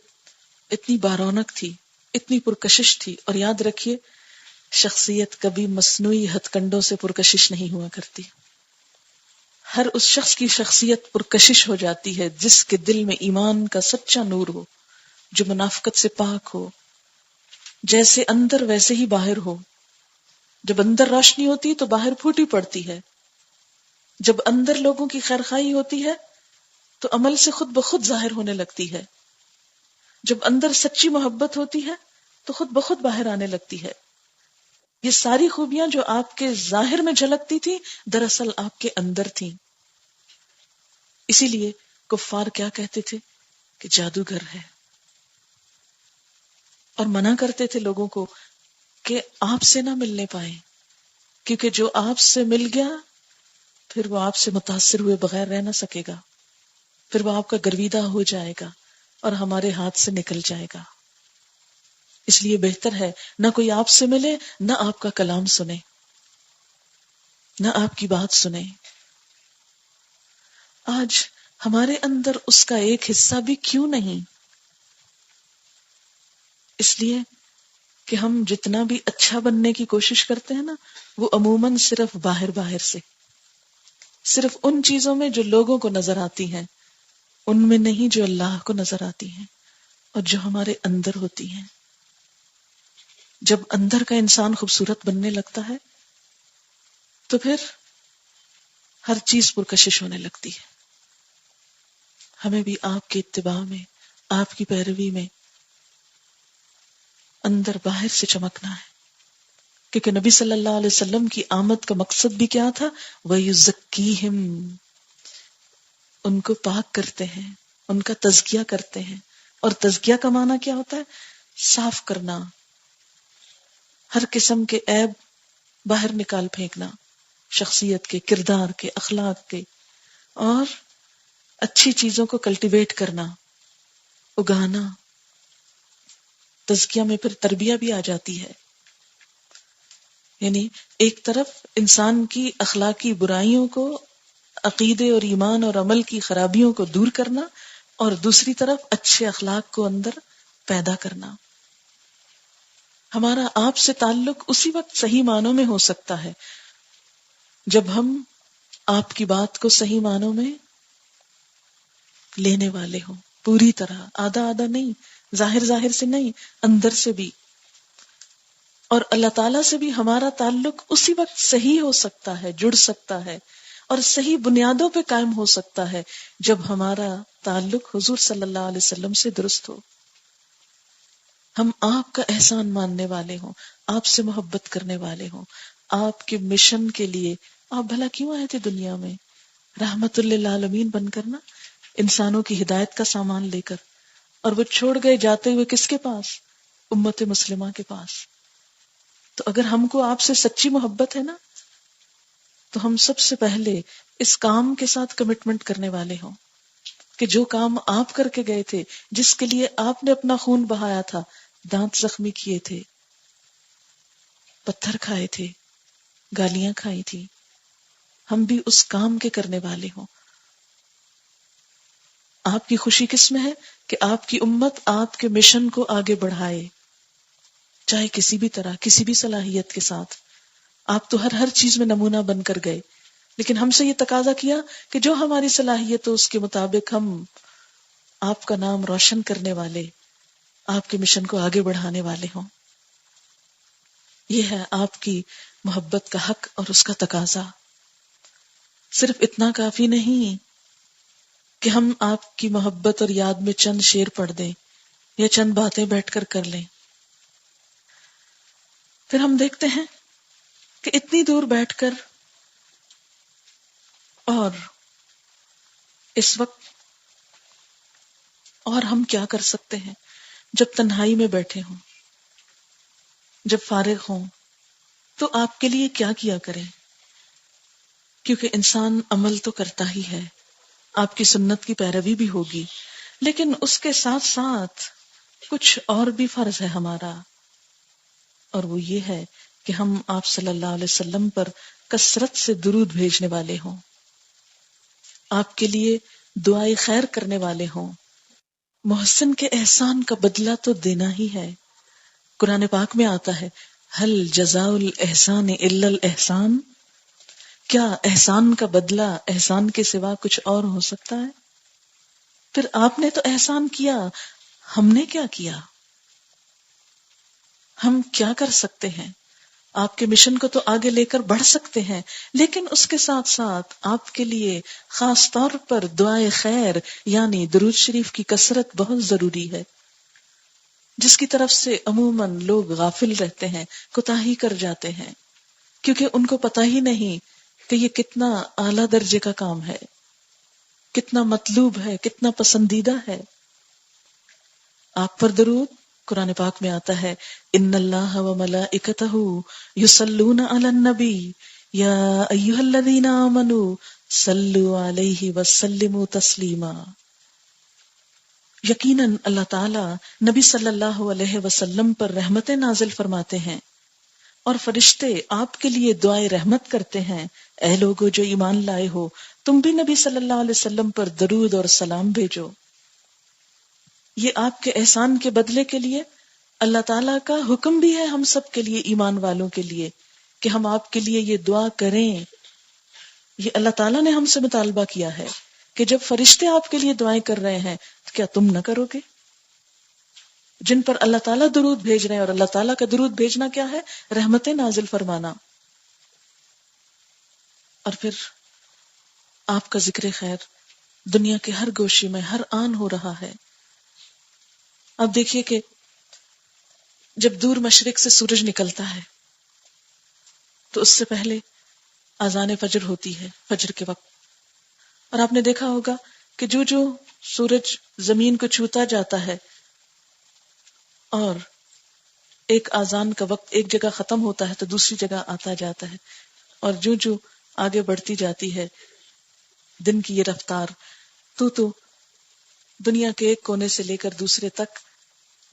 اتنی بارونق تھی، اتنی پرکشش تھی. اور یاد رکھیے، شخصیت کبھی مصنوعی ہتھ کنڈوں سے پرکشش نہیں ہوا کرتی. ہر اس شخص کی شخصیت پرکشش ہو جاتی ہے جس کے دل میں ایمان کا سچا نور ہو، جو منافقت سے پاک ہو. جیسے اندر ویسے ہی باہر ہو. جب اندر روشنی ہوتی تو باہر پھوٹی پڑتی ہے. جب اندر لوگوں کی خیرخواہی ہوتی ہے تو عمل سے خود بخود ظاہر ہونے لگتی ہے. جب اندر سچی محبت ہوتی ہے تو خود بخود باہر آنے لگتی ہے. یہ ساری خوبیاں جو آپ کے ظاہر میں جھلکتی تھی دراصل آپ کے اندر تھیں. اسی لیے کفار کیا کہتے تھے کہ جادوگر ہے، اور منع کرتے تھے لوگوں کو کہ آپ سے نہ ملنے پائے، کیونکہ جو آپ سے مل گیا پھر وہ آپ سے متاثر ہوئے بغیر رہ نہ سکے گا، پھر وہ آپ کا گرویدہ ہو جائے گا اور ہمارے ہاتھ سے نکل جائے گا. اس لیے بہتر ہے نہ کوئی آپ سے ملے، نہ آپ کا کلام سنے، نہ آپ کی بات سنے. آج ہمارے اندر اس کا ایک حصہ بھی کیوں نہیں؟ اس لیے کہ ہم جتنا بھی اچھا بننے کی کوشش کرتے ہیں نا، وہ عموماً صرف باہر باہر سے، صرف ان چیزوں میں جو لوگوں کو نظر آتی ہیں، ان میں نہیں جو اللہ کو نظر آتی ہیں اور جو ہمارے اندر ہوتی ہیں. جب اندر کا انسان خوبصورت بننے لگتا ہے تو پھر ہر چیز پرکشش ہونے لگتی ہے. ہمیں بھی آپ کی اتباع میں، آپ کی پیروی میں اندر باہر سے چمکنا ہے، کیونکہ نبی صلی اللہ علیہ وسلم کی آمد کا مقصد بھی کیا تھا؟ وَيُزَكِّيهِمْ، ان کو پاک کرتے ہیں، ان کا تزکیہ کرتے ہیں. اور تزکیہ کا معنی کیا ہوتا ہے؟ صاف کرنا، ہر قسم کے عیب باہر نکال پھینکنا، شخصیت کے، کردار کے، اخلاق کے، اور اچھی چیزوں کو کلٹیویٹ کرنا، اگانا. تزکیہ میں پھر تربیہ بھی آ جاتی ہے. یعنی ایک طرف انسان کی اخلاقی برائیوں کو، عقیدے اور ایمان اور عمل کی خرابیوں کو دور کرنا، اور دوسری طرف اچھے اخلاق کو اندر پیدا کرنا. ہمارا آپ سے تعلق اسی وقت صحیح معنوں میں ہو سکتا ہے جب ہم آپ کی بات کو صحیح معنوں میں لینے والے ہوں، پوری طرح، آدھا آدھا نہیں، ظاہر ظاہر سے نہیں، اندر سے بھی. اور اللہ تعالیٰ سے بھی ہمارا تعلق اسی وقت صحیح ہو سکتا ہے، جڑ سکتا ہے اور صحیح بنیادوں پہ قائم ہو سکتا ہے جب ہمارا تعلق حضور صلی اللہ علیہ وسلم سے درست ہو. ہم آپ کا احسان ماننے والے ہوں، آپ سے محبت کرنے والے ہوں، آپ کے مشن کے لیے. آپ بھلا کیوں آئے تھے دنیا میں؟ رحمت للعالمین بن کر نا، انسانوں کی ہدایت کا سامان لے کر. اور وہ چھوڑ گئے جاتے ہوئے کس کے پاس؟ امت مسلمہ کے پاس. تو اگر ہم کو آپ سے سچی محبت ہے نا، تو ہم سب سے پہلے اس کام کے ساتھ کمٹمنٹ کرنے والے ہوں کہ جو کام آپ کر کے گئے تھے، جس کے لیے آپ نے اپنا خون بہایا تھا، دانت زخمی کیے تھے، پتھر کھائے تھے، گالیاں کھائی تھی، ہم بھی اس کام کے کرنے والے ہوں. آپ کی خوشی کس میں ہے؟ کہ آپ کی امت آپ کے مشن کو آگے بڑھائے، چاہے کسی بھی طرح، کسی بھی صلاحیت کے ساتھ. آپ تو ہر چیز میں نمونہ بن کر گئے، لیکن ہم سے یہ تقاضا کیا کہ جو ہماری صلاحیت ہو اس کے مطابق ہم آپ کا نام روشن کرنے والے، آپ کے مشن کو آگے بڑھانے والے ہوں. یہ ہے آپ کی محبت کا حق اور اس کا تقاضا. صرف اتنا کافی نہیں کہ ہم آپ کی محبت اور یاد میں چند شعر پڑھ دیں یا چند باتیں بیٹھ کر لیں. پھر ہم دیکھتے ہیں کہ اتنی دور بیٹھ کر اور اس وقت اور ہم کیا کر سکتے ہیں جب تنہائی میں بیٹھے ہوں، جب فارغ ہوں، تو آپ کے لیے کیا کیا کریں؟ کیونکہ انسان عمل تو کرتا ہی ہے، آپ کی سنت کی پیروی بھی ہوگی، لیکن اس کے ساتھ ساتھ کچھ اور بھی فرض ہے ہمارا، اور وہ یہ ہے کہ ہم آپ صلی اللہ علیہ وسلم پر کثرت سے درود بھیجنے والے ہوں، آپ کے لیے دعائے خیر کرنے والے ہوں. محسن کے احسان کا بدلہ تو دینا ہی ہے. قرآن پاک میں آتا ہے ہل جزاء الاحسان الا الاحسان، کیا احسان کا بدلہ احسان کے سوا کچھ اور ہو سکتا ہے؟ پھر آپ نے تو احسان کیا، ہم نے کیا کیا؟ ہم کیا کر سکتے ہیں؟ آپ کے مشن کو تو آگے لے کر بڑھ سکتے ہیں، لیکن اس کے ساتھ ساتھ آپ کے لیے خاص طور پر دعائے خیر یعنی درود شریف کی کثرت بہت ضروری ہے، جس کی طرف سے عموماً لوگ غافل رہتے ہیں، کوتاہی کر جاتے ہیں، کیونکہ ان کو پتہ ہی نہیں کہ یہ کتنا اعلیٰ درجے کا کام ہے، کتنا مطلوب ہے، کتنا پسندیدہ ہے. آپ پر درود قرآن پاک میں آتا ہے ان اللہ و ملائکتہ یصلون علی النبی یا ایھا الذین آمنوا صلوا علیہ وسلموا تسلیما. یقیناً اللہ تعالی نبی صلی اللہ علیہ وسلم پر رحمتیں نازل فرماتے ہیں اور فرشتے آپ کے لیے دعائے رحمت کرتے ہیں. اے لوگو جو ایمان لائے ہو، تم بھی نبی صلی اللہ علیہ وسلم پر درود اور سلام بھیجو. یہ آپ کے احسان کے بدلے کے لیے اللہ تعالیٰ کا حکم بھی ہے ہم سب کے لیے، ایمان والوں کے لیے، کہ ہم آپ کے لیے یہ دعا کریں. یہ اللہ تعالیٰ نے ہم سے مطالبہ کیا ہے کہ جب فرشتے آپ کے لیے دعائیں کر رہے ہیں تو کیا تم نہ کرو گے؟ جن پر اللہ تعالیٰ درود بھیج رہے ہیں، اور اللہ تعالیٰ کا درود بھیجنا کیا ہے؟ رحمتیں نازل فرمانا. اور پھر آپ کا ذکر خیر دنیا کے ہر گوشے میں ہر آن ہو رہا ہے. اب دیکھیے کہ جب دور مشرق سے سورج نکلتا ہے تو اس سے پہلے اذان فجر ہوتی ہے، فجر کے وقت. اور آپ نے دیکھا ہوگا کہ جو سورج زمین کو چھوتا جاتا ہے اور ایک اذان کا وقت ایک جگہ ختم ہوتا ہے تو دوسری جگہ آتا جاتا ہے، اور جو آگے بڑھتی جاتی ہے دن کی یہ رفتار، تو دنیا کے ایک کونے سے لے کر دوسرے تک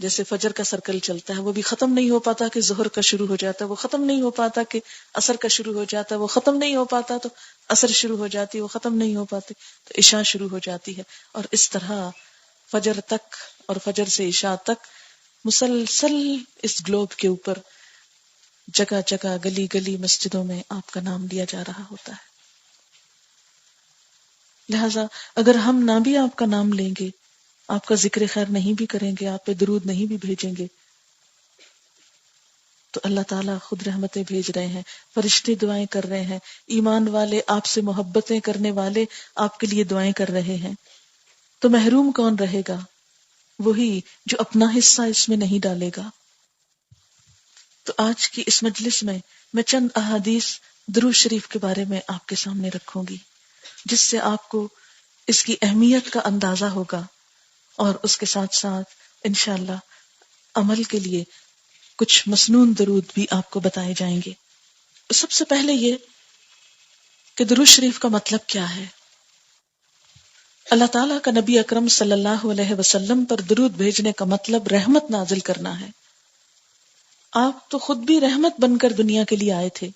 جیسے فجر کا سرکل چلتا ہے، وہ بھی ختم نہیں ہو پاتا کہ ظہر کا شروع ہو جاتا ہے، وہ ختم نہیں ہو پاتا کہ عصر کا شروع ہو جاتا ہے، وہ ختم نہیں ہو پاتا تو عصر شروع ہو جاتی، وہ ختم نہیں ہو پاتے تو عشاء شروع ہو جاتی ہے. اور اس طرح فجر تک اور فجر سے عشاء تک مسلسل اس گلوب کے اوپر جگہ جگہ گلی گلی مسجدوں میں آپ کا نام لیا جا رہا ہوتا ہے. لہذا اگر ہم نہ بھی آپ کا نام لیں گے، آپ کا ذکر خیر نہیں بھی کریں گے، آپ پہ درود نہیں بھی بھیجیں گے، تو اللہ تعالیٰ خود رحمتیں بھیج رہے ہیں، فرشتے دعائیں کر رہے ہیں، ایمان والے آپ سے محبتیں کرنے والے آپ کے لیے دعائیں کر رہے ہیں. تو محروم کون رہے گا؟ وہی جو اپنا حصہ اس میں نہیں ڈالے گا. تو آج کی اس مجلس میں چند احادیث درود شریف کے بارے میں آپ کے سامنے رکھوں گی، جس سے آپ کو اس کی اہمیت کا اندازہ ہوگا، اور اس کے ساتھ ساتھ انشاءاللہ عمل کے لیے کچھ مسنون درود بھی آپ کو بتائے جائیں گے. سب سے پہلے یہ کہ درود شریف کا مطلب کیا ہے. اللہ تعالیٰ کا نبی اکرم صلی اللہ علیہ وسلم پر درود بھیجنے کا مطلب رحمت نازل کرنا ہے. آپ تو خود بھی رحمت بن کر دنیا کے لیے آئے تھے،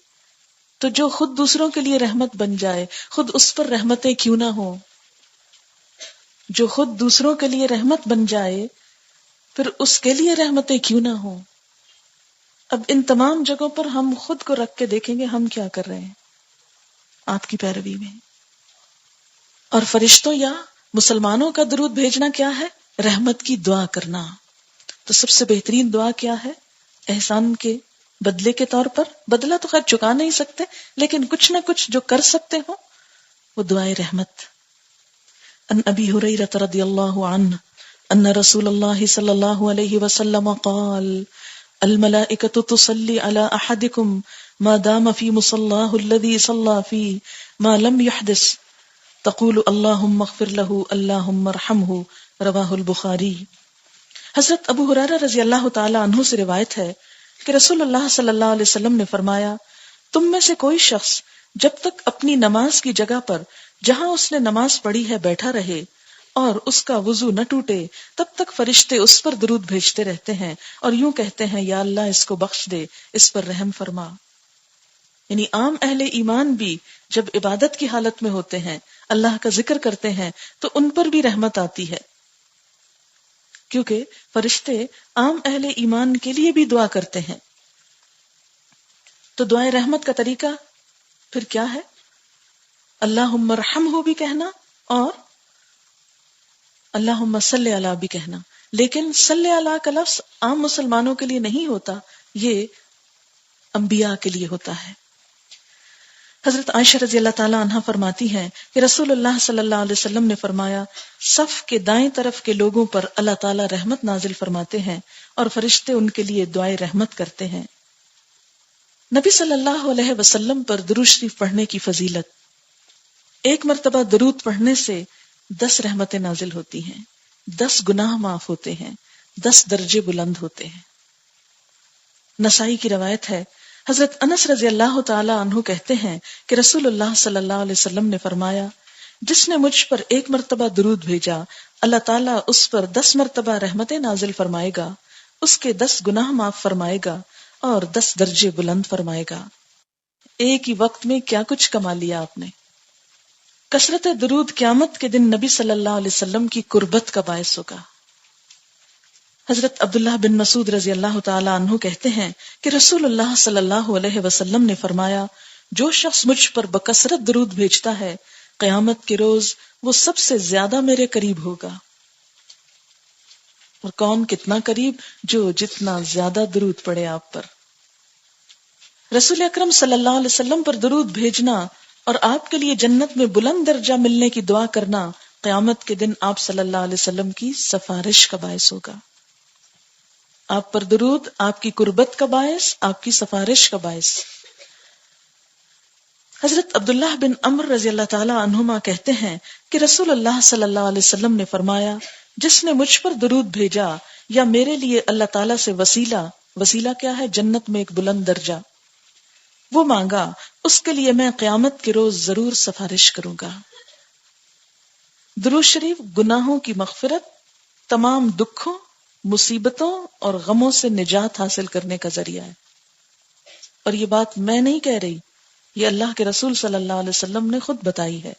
تو جو خود دوسروں کے لیے رحمت بن جائے، خود اس پر رحمتیں کیوں نہ ہوں. جو خود دوسروں کے لیے رحمت بن جائے پھر اس کے لیے رحمتیں کیوں نہ ہوں. اب ان تمام جگہوں پر ہم خود کو رکھ کے دیکھیں گے ہم کیا کر رہے ہیں. آپ کی پیروی میں. اور فرشتوں یا مسلمانوں کا درود بھیجنا کیا ہے؟ رحمت کی دعا کرنا. تو سب سے بہترین دعا کیا ہے؟ احسان کے بدلے کے طور پر، بدلہ تو خیر چکا نہیں سکتے لیکن کچھ نہ کچھ جو کر سکتے ہو وہ دعائے رحمت. ان ابی ہریرہ رضی اللہ عنہ ان رسول اللہ صلی اللہ علیہ وسلم قال الملائکۃ تصلی علی احدکم ما دام فی مصلاہ الذی صلی فیہ ما لم یحدث تقول اللہم اغفر لہ اللہم ارحمہ. رواہ البخاری. حضرت ابو ہریرہ رضی اللہ تعالی عنہ سے روایت ہے کہ رسول اللہ صلی اللہ علیہ وسلم نے فرمایا، تم میں سے کوئی شخص جب تک اپنی نماز کی جگہ پر جہاں اس نے نماز پڑھی ہے بیٹھا رہے اور اس کا وضو نہ ٹوٹے تب تک فرشتے اس پر درود بھیجتے رہتے ہیں اور یوں کہتے ہیں، یا اللہ اس کو بخش دے، اس پر رحم فرما. یعنی عام اہل ایمان بھی جب عبادت کی حالت میں ہوتے ہیں، اللہ کا ذکر کرتے ہیں تو ان پر بھی رحمت آتی ہے، کیونکہ فرشتے عام اہل ایمان کے لیے بھی دعا کرتے ہیں. تو دعائے رحمت کا طریقہ پھر کیا ہے؟ اللہم ارحمہ بھی کہنا اور اللہم صلی علی بھی کہنا. لیکن صلی علی کا لفظ عام مسلمانوں کے لیے نہیں ہوتا، یہ انبیاء کے لیے ہوتا ہے. حضرت عائشہ رضی اللہ تعالی عنہ فرماتی ہیں کہ رسول اللہ صلی اللہ علیہ وسلم نے فرمایا، صف کے دائیں طرف کے لوگوں پر اللہ تعالی رحمت نازل فرماتے ہیں اور فرشتے ان کے لیے دعائے رحمت کرتے ہیں. نبی صلی اللہ علیہ وسلم پر درود شریف پڑھنے کی فضیلت. ایک مرتبہ درود پڑھنے سے 10 رحمتیں نازل ہوتی ہیں، 10 گناہ معاف ہوتے ہیں، 10 درجے بلند ہوتے ہیں. نسائی کی روایت ہے، حضرت انس رضی اللہ تعالی عنہ کہتے ہیں کہ رسول اللہ صلی اللہ علیہ وسلم نے فرمایا، جس نے مجھ پر ایک مرتبہ درود بھیجا اللہ تعالیٰ اس پر 10 مرتبہ رحمتیں نازل فرمائے گا، اس کے 10 گناہ معاف فرمائے گا اور 10 درجے بلند فرمائے گا. ایک ہی وقت میں کیا کچھ کما لیا آپ نے. کثرت درود قیامت کے دن نبی صلی اللہ علیہ وسلم کی قربت کا باعث ہوگا. حضرت عبداللہ بن مسعود رضی اللہ تعالی عنہ کہتے ہیں کہ رسول اللہ صلی اللہ علیہ وسلم نے فرمایا، جو شخص مجھ پر بکثرت درود بھیجتا ہے قیامت کے روز وہ سب سے زیادہ میرے قریب ہوگا. اور کون کتنا قریب؟ جو جتنا زیادہ درود پڑے آپ پر. رسول اکرم صلی اللہ علیہ وسلم پر درود بھیجنا اور آپ کے لیے جنت میں بلند درجہ ملنے کی دعا کرنا قیامت کے دن آپ صلی اللہ علیہ وسلم کی سفارش کا باعث ہوگا. آپ پر درود آپ کی قربت کا باعث، آپ کی سفارش کا باعث. حضرت عبداللہ بن عمر رضی اللہ تعالی عنہما کہتے ہیں کہ رسول اللہ صلی اللہ علیہ وسلم نے فرمایا، جس نے مجھ پر درود بھیجا یا میرے لیے اللہ تعالیٰ سے وسیلہ کیا ہے؟ جنت میں ایک بلند درجہ، وہ مانگا، اس کے لیے میں قیامت کے روز ضرور سفارش کروں گا. درود شریف گناہوں کی مغفرت، تمام دکھوں، مصیبتوں اور غموں سے نجات حاصل کرنے کا ذریعہ ہے. اور یہ بات میں نہیں کہہ رہی، یہ اللہ کے رسول صلی اللہ علیہ وسلم نے خود بتائی ہے.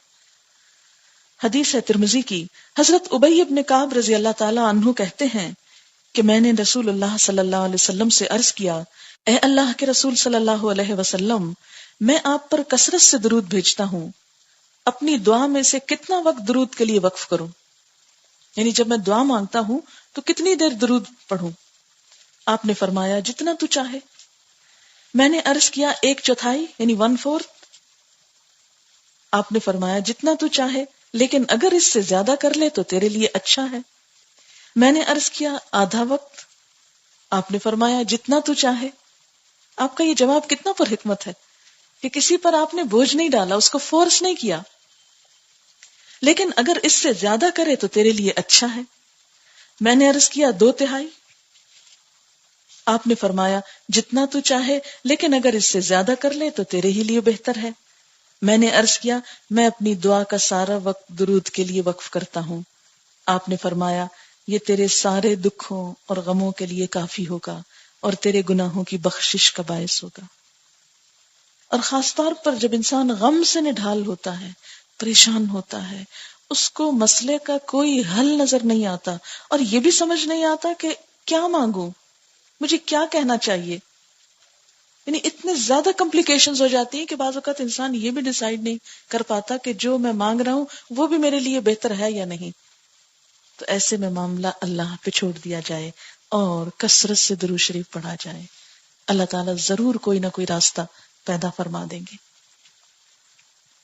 حدیث ہے ترمذی کی. حضرت ابی بن کعب رضی اللہ تعالی عنہ کہتے ہیں کہ میں نے رسول اللہ صلی اللہ علیہ وسلم سے عرض کیا، اے اللہ کے رسول صلی اللہ علیہ وسلم، میں آپ پر کثرت سے درود بھیجتا ہوں، اپنی دعا میں سے کتنا وقت درود کے لیے وقف کروں؟ یعنی جب میں دعا مانگتا ہوں تو کتنی دیر درود پڑھوں؟ آپ نے فرمایا، جتنا تو چاہے. میں نے عرض کیا 1/4 یعنی 1/4. آپ نے فرمایا جتنا تو چاہے، لیکن اگر اس سے زیادہ کر لے تو تیرے لیے اچھا ہے. میں نے عرض کیا آدھا وقت. آپ نے فرمایا جتنا تو چاہے. آپ کا یہ جواب کتنا پر حکمت ہے کہ کسی پر آپ نے بوجھ نہیں ڈالا، اس کو فورس نہیں کیا، لیکن اگر اس سے زیادہ کرے تو تیرے لیے اچھا ہے. میں نے عرض کیا 2/3. آپ نے فرمایا جتنا تو چاہے، لیکن اگر اس سے زیادہ کر لے تو تیرے ہی لیے بہتر ہے. میں نے عرض کیا میں اپنی دعا کا سارا وقت درود کے لیے وقف کرتا ہوں. آپ نے فرمایا یہ تیرے سارے دکھوں اور غموں کے لیے کافی ہوگا اور تیرے گناہوں کی بخشش کا باعث ہوگا. اور خاص طور پر جب انسان غم سے نڈھال ہوتا ہے، پریشان ہوتا ہے، اس کو مسئلے کا کوئی حل نظر نہیں آتا اور یہ بھی سمجھ نہیں آتا کہ کیا مانگوں، مجھے کیا کہنا چاہیے. یعنی اتنے زیادہ کمپلیکیشنز ہو جاتی ہیں کہ بعض اوقات انسان یہ بھی ڈیسائیڈ نہیں کر پاتا کہ جو میں مانگ رہا ہوں وہ بھی میرے لیے بہتر ہے یا نہیں. تو ایسے میں معاملہ اللہ پہ چھوڑ دیا جائے اور کثرت سے درود شریف پڑھا جائے. اللہ تعالیٰ ضرور کوئی نہ کوئی راستہ پیدا فرما دیں گے.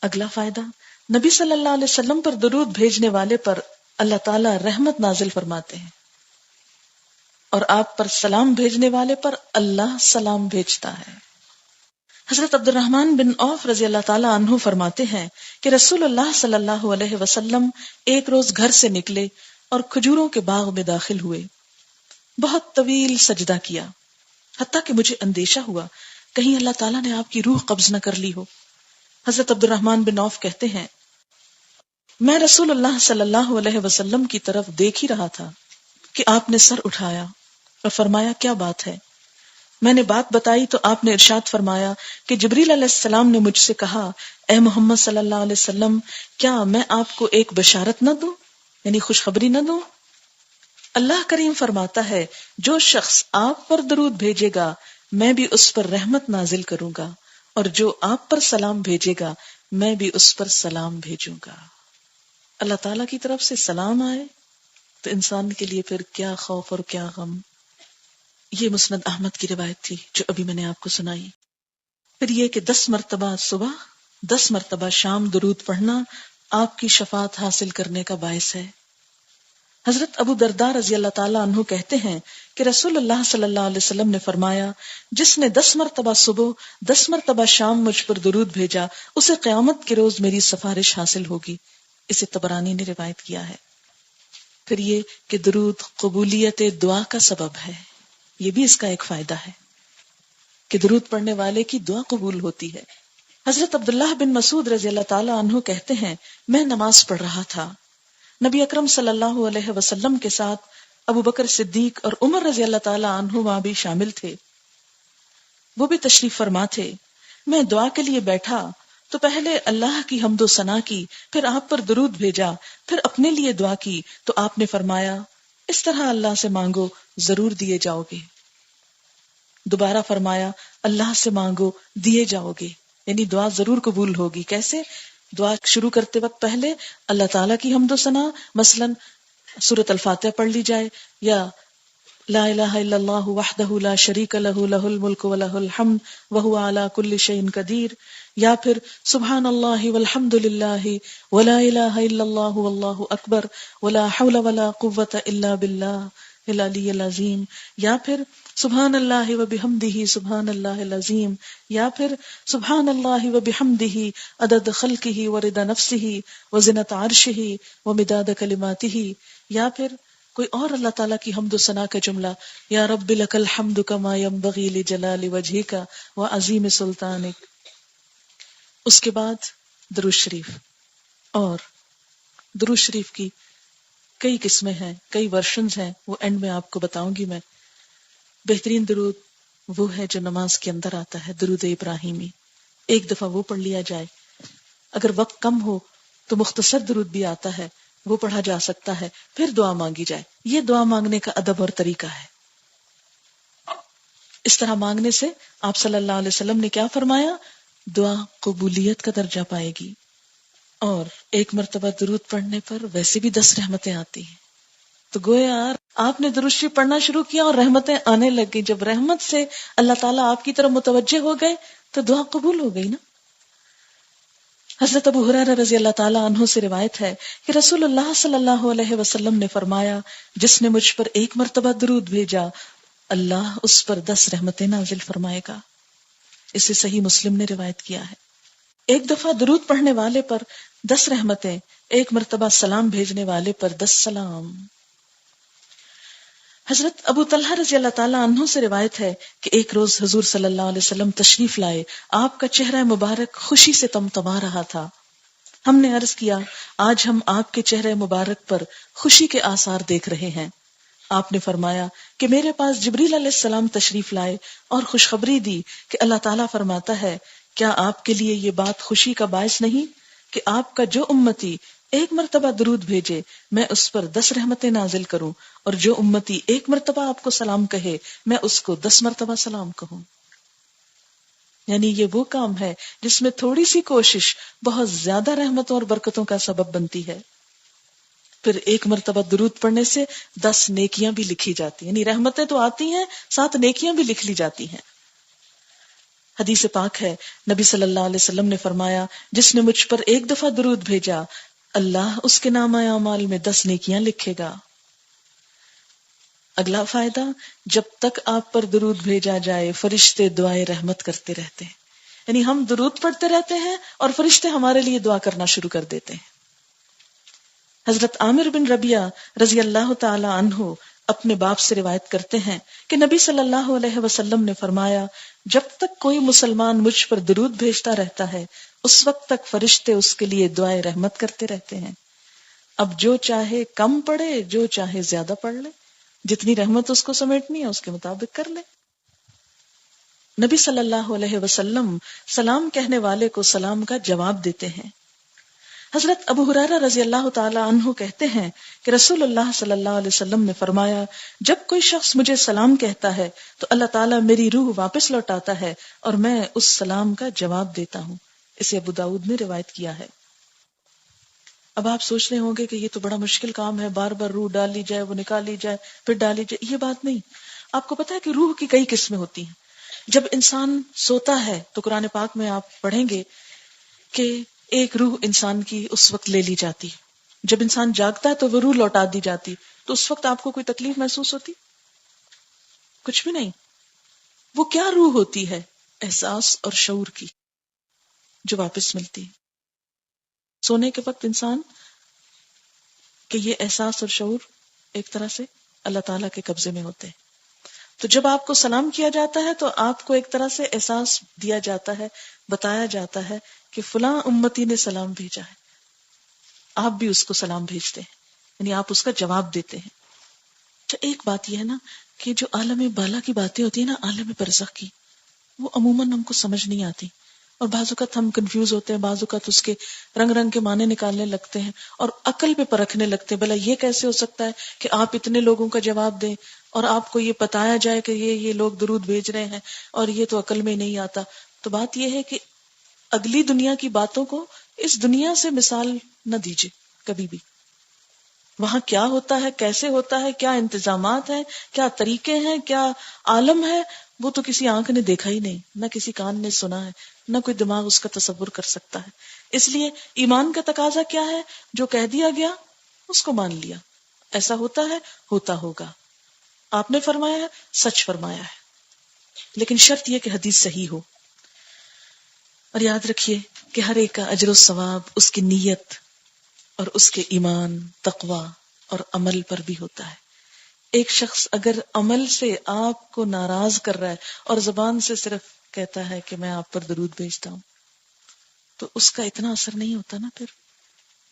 اگلا فائدہ، نبی صلی اللہ علیہ وسلم پر درود بھیجنے والے پر اللہ تعالیٰ رحمت نازل فرماتے ہیں، اور آپ پر سلام بھیجنے والے پر اللہ سلام بھیجتا ہے. حضرت عبد الرحمن بن عوف رضی اللہ تعالیٰ عنہ فرماتے ہیں کہ رسول اللہ صلی اللہ علیہ وسلم ایک روز گھر سے نکلے اور کھجوروں کے باغ میں داخل ہوئے. بہت طویل سجدہ کیا، حتیٰ کہ مجھے اندیشہ ہوا کہیں اللہ تعالیٰ نے آپ کی روح قبض نہ کر لی ہو. حضرت عبد الرحمن بن عوف کہتے ہیں میں رسول اللہ صلی اللہ علیہ وسلم کی طرف دیکھ ہی رہا تھا کہ آپ نے سر اٹھایا اور فرمایا کیا بات ہے؟ میں نے بات بتائی تو آپ نے ارشاد فرمایا کہ جبریل علیہ السلام نے مجھ سے کہا اے محمد صلی اللہ علیہ وسلم کیا میں آپ کو ایک بشارت نہ دوں، یعنی خوشخبری نہ دوں؟ اللہ کریم فرماتا ہے جو شخص آپ پر درود بھیجے گا میں بھی اس پر رحمت نازل کروں گا، اور جو آپ پر سلام بھیجے گا میں بھی اس پر سلام بھیجوں گا. اللہ تعالیٰ کی طرف سے سلام آئے تو انسان کے لیے پھر کیا خوف اور کیا غم. یہ مسند احمد کی روایت تھی جو ابھی میں نے آپ کو سنائی. پھر یہ کہ 10 مرتبہ صبح 10 مرتبہ شام درود پڑھنا آپ کی شفاعت حاصل کرنے کا باعث ہے. حضرت ابو درداء رضی اللہ تعالیٰ عنہ کہتے ہیں کہ رسول اللہ صلی اللہ علیہ وسلم نے فرمایا جس نے 10 مرتبہ صبح 10 مرتبہ شام مجھ پر درود بھیجا اسے قیامت کے روز میری سفارش حاصل ہوگی. اسے طبرانی نے روایت کیا ہے. پھر یہ کہ درود قبولیت دعا کا سبب ہے، یہ بھی اس کا ایک فائدہ ہے کہ درود پڑھنے والے کی دعا قبول ہوتی ہے. حضرت عبداللہ بن مسعود رضی اللہ تعالیٰ عنہ کہتے ہیں میں نماز پڑھ رہا تھا، نبی اکرم صلی اللہ علیہ وسلم کے ساتھ ابو بکر صدیق اور عمر رضی اللہ تعالیٰ عنہما بھی شامل تھے، وہ بھی تشریف فرما تھے. میں دعا کے لیے بیٹھا تو پہلے اللہ کی حمد و ثنا کی، پھر آپ پر درود بھیجا، پھر اپنے لیے دعا کی تو آپ نے فرمایا اس طرح اللہ سے مانگو ضرور دیے جاؤ گے. دوبارہ فرمایا اللہ سے مانگو دیے جاؤ گے، یعنی دعا ضرور قبول ہوگی. کیسے؟ دعا شروع کرتے وقت پہلے اللہ تعالیٰ کی حمد و ثنا، مثلا سورۃ الفاتحہ پڑھ لی جائے، یا لا الہ الا اللہ وحدہ لا شریک لہ لہ الملک و لہ الحمد وہو علی کل شیء قدیر، یا پھر سبحان اللہ والحمد للہ ولا الہ الا اللہ واللہ اکبر ولا حول ولا قوۃ الا باللہ العلی العظیم، یا پھر سبحان اللہ وبحمدہ سبحان اللہ العظیم، یا پھر سبحان اللہ وبحمدہ عدد خلقہ ورضا نفسہ وزنۃ عرشہ ومداد کلماتہ، یا پھر کوئی اور اللہ تعالیٰ کی حمد و ثنا کا جملہ، یا رب لک الحمد کما ینبغی لجلال وجہک وعظیم سلطانک. اس کے بعد درود شریف، اور درود شریف کی کئی قسمیں ہیں، کئی ورشنز ہیں، وہ اینڈ میں آپ کو بتاؤں گی. میں بہترین درود وہ ہے جو نماز کے اندر آتا ہے، درود ابراہیمی. ایک دفعہ وہ پڑھ لیا جائے. اگر وقت کم ہو تو مختصر درود بھی آتا ہے، وہ پڑھا جا سکتا ہے، پھر دعا مانگی جائے. یہ دعا مانگنے کا ادب اور طریقہ ہے. اس طرح مانگنے سے آپ صلی اللہ علیہ وسلم نے کیا فرمایا؟ دعا قبولیت کا درجہ پائے گی. اور ایک مرتبہ درود پڑھنے پر ویسے بھی 10 رحمتیں آتی ہیں. تو گویا آپ نے درود شریف پڑھنا شروع کیا اور رحمتیں آنے لگ گئی. جب رحمت سے اللہ تعالیٰ آپ کی طرف متوجہ ہو گئے تو دعا قبول ہو گئی نا. حضرت ابو ہریرہ رضی اللہ تعالیٰ عنہ سے روایت ہے کہ رسول اللہ صلی اللہ علیہ وسلم نے فرمایا جس نے مجھ پر ایک مرتبہ درود بھیجا اللہ اس پر 10 رحمتیں نازل فرمائے گا. اسے صحیح مسلم نے روایت کیا ہے. ایک دفعہ درود پڑھنے والے پر 10 رحمتیں، ایک مرتبہ سلام بھیجنے والے پر 10 سلام. حضرت ابو طلحہ رضی اللہ تعالیٰ عنہ سے روایت ہے کہ ایک روز حضور صلی اللہ علیہ وسلم تشریف لائے. آپ کا چہرہ مبارک خوشی سے تمتما رہا تھا. ہم نے عرض کیا آج ہم آپ کے چہرہ مبارک پر خوشی کے آثار دیکھ رہے ہیں. آپ نے فرمایا کہ میرے پاس جبریل علیہ السلام تشریف لائے اور خوشخبری دی کہ اللہ تعالیٰ فرماتا ہے کیا آپ کے لیے یہ بات خوشی کا باعث نہیں کہ آپ کا جو امتی ایک مرتبہ درود بھیجے میں اس پر 10 رحمتیں نازل کروں، اور جو امتی ایک مرتبہ آپ کو سلام کہے میں اس کو 10 مرتبہ سلام کہوں. یعنی یہ وہ کام ہے جس میں تھوڑی سی کوشش بہت زیادہ رحمتوں اور برکتوں کا سبب بنتی ہے. پھر ایک مرتبہ درود پڑھنے سے 10 نیکیاں بھی لکھی جاتی ہیں. یعنی رحمتیں تو آتی ہیں، ساتھ نیکیاں بھی لکھ لی جاتی ہیں. حدیث پاک ہے، نبی صلی اللہ علیہ وسلم نے فرمایا، جس نے مجھ پر ایک دفعہ درود بھیجا، اللہ اس کے نامہ اعمال میں 10 نیکیاں لکھے گا. اگلا فائدہ، جب تک آپ پر درود بھیجا جائے فرشتے دعائے رحمت کرتے رہتے ہیں. یعنی ہم درود پڑھتے رہتے ہیں اور فرشتے ہمارے لیے دعا کرنا شروع کر دیتے ہیں. حضرت عامر بن ربیعہ رضی اللہ تعالی عنہ اپنے باپ سے روایت کرتے ہیں کہ نبی صلی اللہ علیہ وسلم نے فرمایا، جب تک کوئی مسلمان مجھ پر درود بھیجتا رہتا ہے اس وقت تک فرشتے اس کے لیے دعائے رحمت کرتے رہتے ہیں. اب جو چاہے کم پڑھے، جو چاہے زیادہ پڑھ لے، جتنی رحمت اس کو سمیٹنی ہے اس کے مطابق کر لے. نبی صلی اللہ علیہ وسلم سلام کہنے والے کو سلام کا جواب دیتے ہیں. حضرت ابو ہریرہ رضی اللہ تعالی عنہ کہتے ہیں کہ رسول اللہ صلی اللہ علیہ وسلم نے فرمایا، جب کوئی شخص مجھے سلام کہتا ہے تو اللہ تعالیٰ میری روح واپس لوٹاتا ہے اور میں اس سلام کا جواب دیتا ہوں. اسے ابو داؤد نے روایت کیا ہے. اب آپ سوچ رہے ہوں گے کہ یہ تو بڑا مشکل کام ہے، بار بار روح ڈال لی جائے، وہ نکال لی جائے، پھر ڈالی جائے. یہ بات نہیں. آپ کو پتا ہے کہ روح کی کئی قسمیں ہوتی ہیں. جب انسان سوتا ہے تو قرآن پاک میں آپ پڑھیں گے کہ ایک روح انسان کی اس وقت لے لی جاتی. جب انسان جاگتا ہے تو وہ روح لوٹا دی جاتی. تو اس وقت آپ کو کوئی تکلیف محسوس ہوتی؟ کچھ بھی نہیں. وہ کیا روح ہوتی ہے؟ احساس اور شعور کی، جو واپس ملتی ہے. سونے کے وقت انسان کہ یہ احساس اور شعور ایک طرح سے اللہ تعالیٰ کے قبضے میں ہوتے ہیں. تو جب آپ کو سلام کیا جاتا ہے تو آپ کو ایک طرح سے احساس دیا جاتا ہے، بتایا جاتا ہے کہ فلاں امتی نے سلام بھیجا ہے، آپ بھی اس کو سلام بھیجتے ہیں، یعنی آپ اس کا جواب دیتے ہیں. اچھا، ایک بات یہ ہے نا کہ جو عالم بالا کی باتیں ہوتی ہیں نا، عالم برزخ کی، وہ عموماً ہم کو سمجھ نہیں آتی اور بعض اوقات ہم کنفیوز ہوتے ہیں، بعض اوقات اس کے رنگ رنگ کے معنی نکالنے لگتے ہیں اور عقل پہ پرکھنے لگتے ہیں. بھلا یہ کیسے ہو سکتا ہے کہ آپ اتنے لوگوں کا جواب دیں اور آپ کو یہ بتایا جائے کہ یہ لوگ درود بھیج رہے ہیں اور یہ تو عقل میں نہیں آتا. تو بات یہ ہے کہ اگلی دنیا کی باتوں کو اس دنیا سے مثال نہ دیجیے کبھی بھی. وہاں کیا ہوتا ہے، کیسے ہوتا ہے، کیا انتظامات ہیں، کیا طریقے ہیں، کیا عالم ہے، وہ تو کسی آنکھ نے دیکھا ہی نہیں، نہ کسی کان نے سنا ہے، نہ کوئی دماغ اس کا تصور کر سکتا ہے. اس لیے ایمان کا تقاضا کیا ہے؟ جو کہہ دیا گیا اس کو مان لیا. ایسا ہوتا ہے، ہوتا ہوگا، آپ نے فرمایا ہے، سچ فرمایا ہے. لیکن شرط یہ کہ حدیث صحیح ہو. اور یاد رکھیے کہ ہر ایک کا اجر و ثواب اس کی نیت اور اس کے ایمان، تقوی اور عمل پر بھی ہوتا ہے. ایک شخص اگر عمل سے آپ کو ناراض کر رہا ہے اور زبان سے صرف کہتا ہے کہ میں آپ پر درود بھیجتا ہوں، تو اس کا اتنا اثر نہیں ہوتا نا پھر،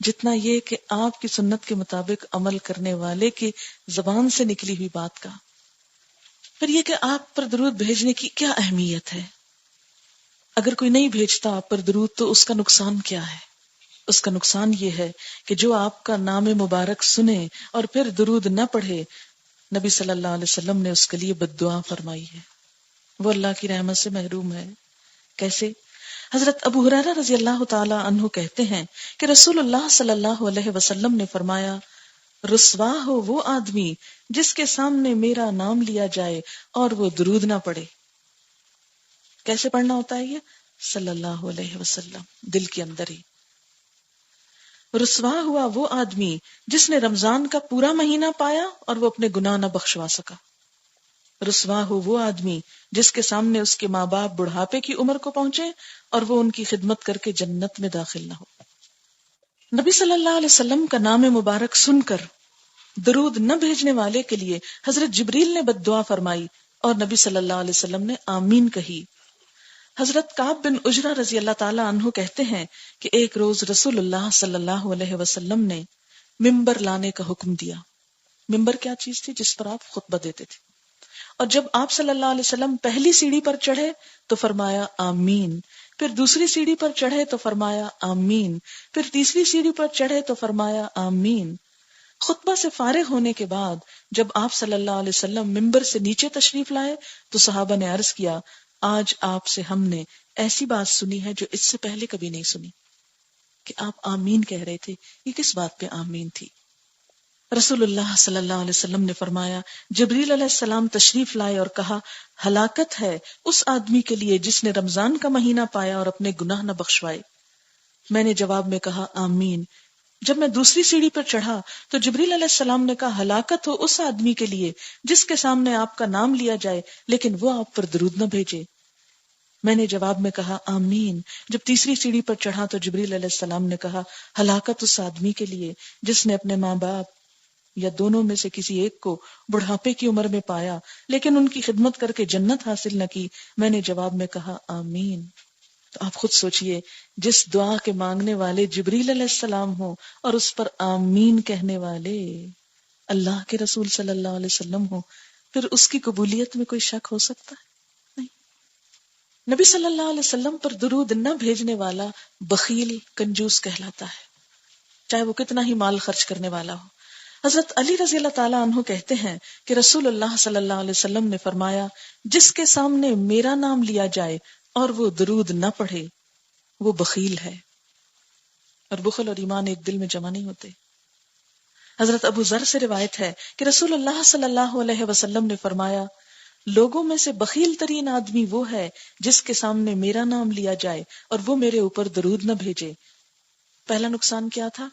جتنا یہ کہ آپ کی سنت کے مطابق عمل کرنے والے کی زبان سے نکلی ہوئی بات کا. پھر یہ کہ آپ پر درود بھیجنے کی کیا اہمیت ہے. اگر کوئی نہیں بھیجتا آپ پر درود تو اس کا نقصان کیا ہے؟ اس کا نقصان یہ ہے کہ جو آپ کا نام مبارک سنے اور پھر درود نہ پڑھے، نبی صلی اللہ علیہ وسلم نے اس کے لیے بد دعا فرمائی ہے، وہ اللہ کی رحمت سے محروم ہے. کیسے؟ حضرت ابو ہریرہ رضی اللہ تعالی عنہ کہتے ہیں کہ رسول اللہ صلی اللہ علیہ وسلم نے فرمایا، رسوا ہو وہ آدمی جس کے سامنے میرا نام لیا جائے اور وہ درود نہ پڑھے. کیسے پڑھنا ہوتا ہے یہ؟ صلی اللہ علیہ وسلم، دل کے اندر ہی. رسوا ہوا وہ آدمی جس نے رمضان کا پورا مہینہ پایا اور وہ اپنے گناہ نہ بخشوا سکا. رسوا ہو وہ آدمی جس کے سامنے اس کے ماں باپ بڑھاپے کی عمر کو پہنچے اور وہ ان کی خدمت کر کے جنت میں داخل نہ ہو. نبی صلی اللہ علیہ وسلم کا نام مبارک سن کر درود نہ بھیجنے والے کے لیے حضرت جبریل نے بد دعا فرمائی اور نبی صلی اللہ علیہ وسلم نے آمین کہی. حضرت کعب بن عجرہ رضی اللہ تعالی عنہ کہتے ہیں کہ ایک روز رسول اللہ صلی اللہ علیہ وسلم نے ممبر لانے کا حکم دیا. ممبر کیا چیز تھی؟ جس پر آپ خطبہ دیتے تھے. اور جب آپ صلی اللہ علیہ وسلم پہلی سیڑھی پر چڑھے تو فرمایا آمین، پھر دوسری سیڑھی پر چڑھے تو فرمایا آمین، پھر تیسری سیڑھی پر چڑھے تو فرمایا آمین. خطبہ سے فارغ ہونے کے بعد جب آپ صلی اللہ علیہ وسلم ممبر سے نیچے تشریف لائے تو صحابہ نے عرض کیا، آج آپ سے ہم نے ایسی بات سنی ہے جو اس سے پہلے کبھی نہیں سنی، کہ آپ آمین کہہ رہے تھے، یہ کس بات پہ آمین تھی؟ رسول اللہ صلی اللہ علیہ وسلم نے فرمایا، جبریل علیہ السلام تشریف لائے اور کہا، ہلاکت ہے اس آدمی کے لیے جس نے رمضان کا مہینہ پایا اور اپنے گناہ نہ بخشوائے۔ میں نے جواب میں کہا آمین۔ جب میں دوسری سیڑھی پر چڑھا تو جبریل علیہ السلام نے کہا، ہلاکت ہو اس آدمی کے لیے جس کے سامنے آپ کا نام لیا جائے لیکن وہ آپ پر درود نہ بھیجے۔ میں نے جواب میں کہا آمین۔ جب تیسری سیڑھی پر چڑھا تو جبریل علیہ السلام نے کہا، ہلاکت اس آدمی کے لیے جس نے اپنے ماں باپ یا دونوں میں سے کسی ایک کو بڑھاپے کی عمر میں پایا لیکن ان کی خدمت کر کے جنت حاصل نہ کی۔ میں نے جواب میں کہا آمین۔ تو آپ خود سوچئے، جس دعا کے مانگنے والے جبریل علیہ السلام ہوں اور اس پر آمین کہنے والے اللہ کے رسول صلی اللہ علیہ وسلم ہوں، پھر اس کی قبولیت میں کوئی شک ہو سکتا ہے؟ نہیں۔ نبی صلی اللہ علیہ وسلم پر درود نہ بھیجنے والا بخیل، کنجوس کہلاتا ہے، چاہے وہ کتنا ہی مال خرچ کرنے والا ہو۔ حضرت علی رضی اللہ تعالیٰ عنہ کہتے ہیں کہ رسول اللہ صلی اللہ علیہ وسلم نے فرمایا، جس کے سامنے میرا نام لیا جائے اور وہ درود نہ پڑھے وہ بخیل ہے، اور بخل اور ایمان ایک دل میں جمع نہیں ہوتے۔ حضرت ابو ذر سے روایت ہے کہ رسول اللہ صلی اللہ علیہ وسلم نے فرمایا، لوگوں میں سے بخیل ترین آدمی وہ ہے جس کے سامنے میرا نام لیا جائے اور وہ میرے اوپر درود نہ بھیجے۔ پہلا نقصان کیا تھا؟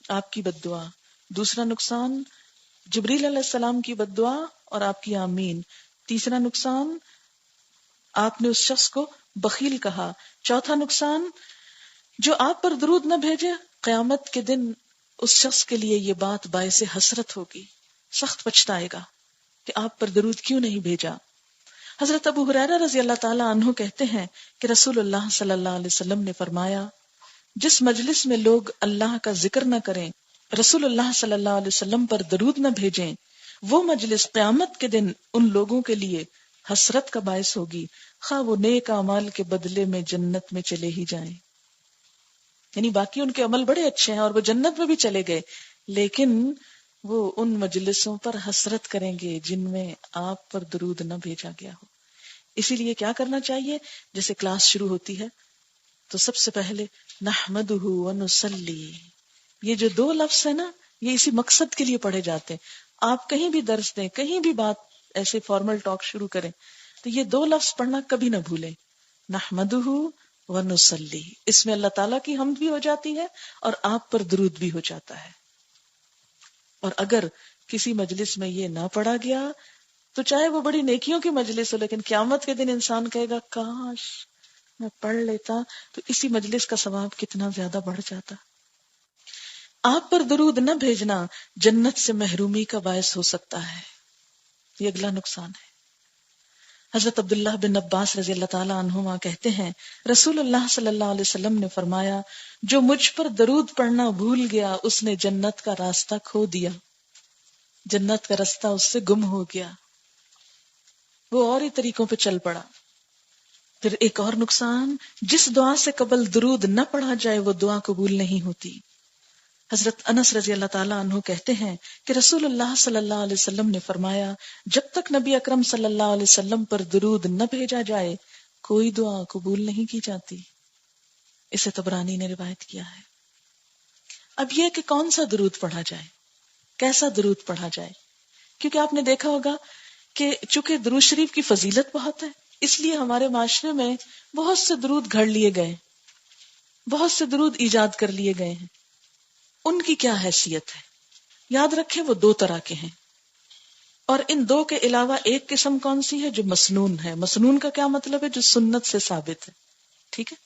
آپ کی بد دعا۔ دوسرا نقصان جبریل علیہ السلام کی بد دعا اور آپ کی آمین۔ تیسرا نقصان آپ نے اس شخص کو بخیل کہا۔ چوتھا نقصان جو آپ پر درود نہ بھیجے، قیامت کے دن اس شخص کے لیے یہ بات باعث حسرت ہوگی، سخت پچھتائے گا کہ آپ پر درود کیوں نہیں بھیجا۔ حضرت ابو ہریرہ رضی اللہ تعالی عنہ کہتے ہیں کہ رسول اللہ صلی اللہ علیہ وسلم نے فرمایا، جس مجلس میں لوگ اللہ کا ذکر نہ کریں، رسول اللہ صلی اللہ علیہ وسلم پر درود نہ بھیجیں، وہ مجلس قیامت کے دن ان لوگوں کے لیے حسرت کا باعث ہوگی، خواہ وہ نیک اعمال کے بدلے میں جنت میں چلے ہی جائیں۔ یعنی باقی ان کے عمل بڑے اچھے ہیں اور وہ جنت میں بھی چلے گئے، لیکن وہ ان مجلسوں پر حسرت کریں گے جن میں آپ پر درود نہ بھیجا گیا ہو۔ اسی لیے کیا کرنا چاہیے؟ جیسے کلاس شروع ہوتی ہے تو سب سے پہلے نحمدہ ونصلی، یہ جو دو لفظ ہیں نا، یہ اسی مقصد کے لیے پڑھے جاتے ہیں۔ آپ کہیں بھی درس دیں، کہیں بھی بات ایسے فارمل ٹاک شروع کریں تو یہ دو لفظ پڑھنا کبھی نہ بھولیں، نحمدہ ونصلی۔ اس میں اللہ تعالیٰ کی حمد بھی ہو جاتی ہے اور آپ پر درود بھی ہو جاتا ہے۔ اور اگر کسی مجلس میں یہ نہ پڑھا گیا تو چاہے وہ بڑی نیکیوں کی مجلس ہو، لیکن قیامت کے دن انسان کہے گا کاش میں پڑھ لیتا تو اسی مجلس کا ثواب کتنا زیادہ بڑھ جاتا۔ آپ پر درود نہ بھیجنا جنت سے محرومی کا باعث ہو سکتا ہے، یہ اگلا نقصان ہے۔ حضرت عبداللہ بن عباس رضی اللہ تعالی عنہما کہتے ہیں، رسول اللہ صلی اللہ علیہ وسلم نے فرمایا، جو مجھ پر درود پڑھنا بھول گیا اس نے جنت کا راستہ کھو دیا، جنت کا راستہ اس سے گم ہو گیا، وہ اور ہی طریقوں پہ چل پڑا۔ پھر ایک اور نقصان، جس دعا سے قبل درود نہ پڑھا جائے وہ دعا قبول نہیں ہوتی۔ حضرت انس رضی اللہ تعالیٰ عنہ کہتے ہیں کہ رسول اللہ صلی اللہ علیہ وسلم نے فرمایا، جب تک نبی اکرم صلی اللہ علیہ وسلم پر درود نہ بھیجا جائے کوئی دعا قبول نہیں کی جاتی۔ اسے طبرانی نے روایت کیا ہے۔ اب یہ کہ کون سا درود پڑھا جائے، کیسا درود پڑھا جائے، کیونکہ آپ نے دیکھا ہوگا کہ چونکہ درود شریف کی فضیلت بہت ہے، اس لیے ہمارے معاشرے میں بہت سے درود گھڑ لیے گئے، بہت سے درود ایجاد کر لیے گئے ہیں۔ ان کی کیا حیثیت ہے؟ یاد رکھیں وہ دو طرح کے ہیں، اور ان دو کے علاوہ ایک قسم کون سی ہے؟ جو مسنون ہے۔ مسنون کا کیا مطلب ہے؟ جو سنت سے ثابت ہے، ٹھیک ہے؟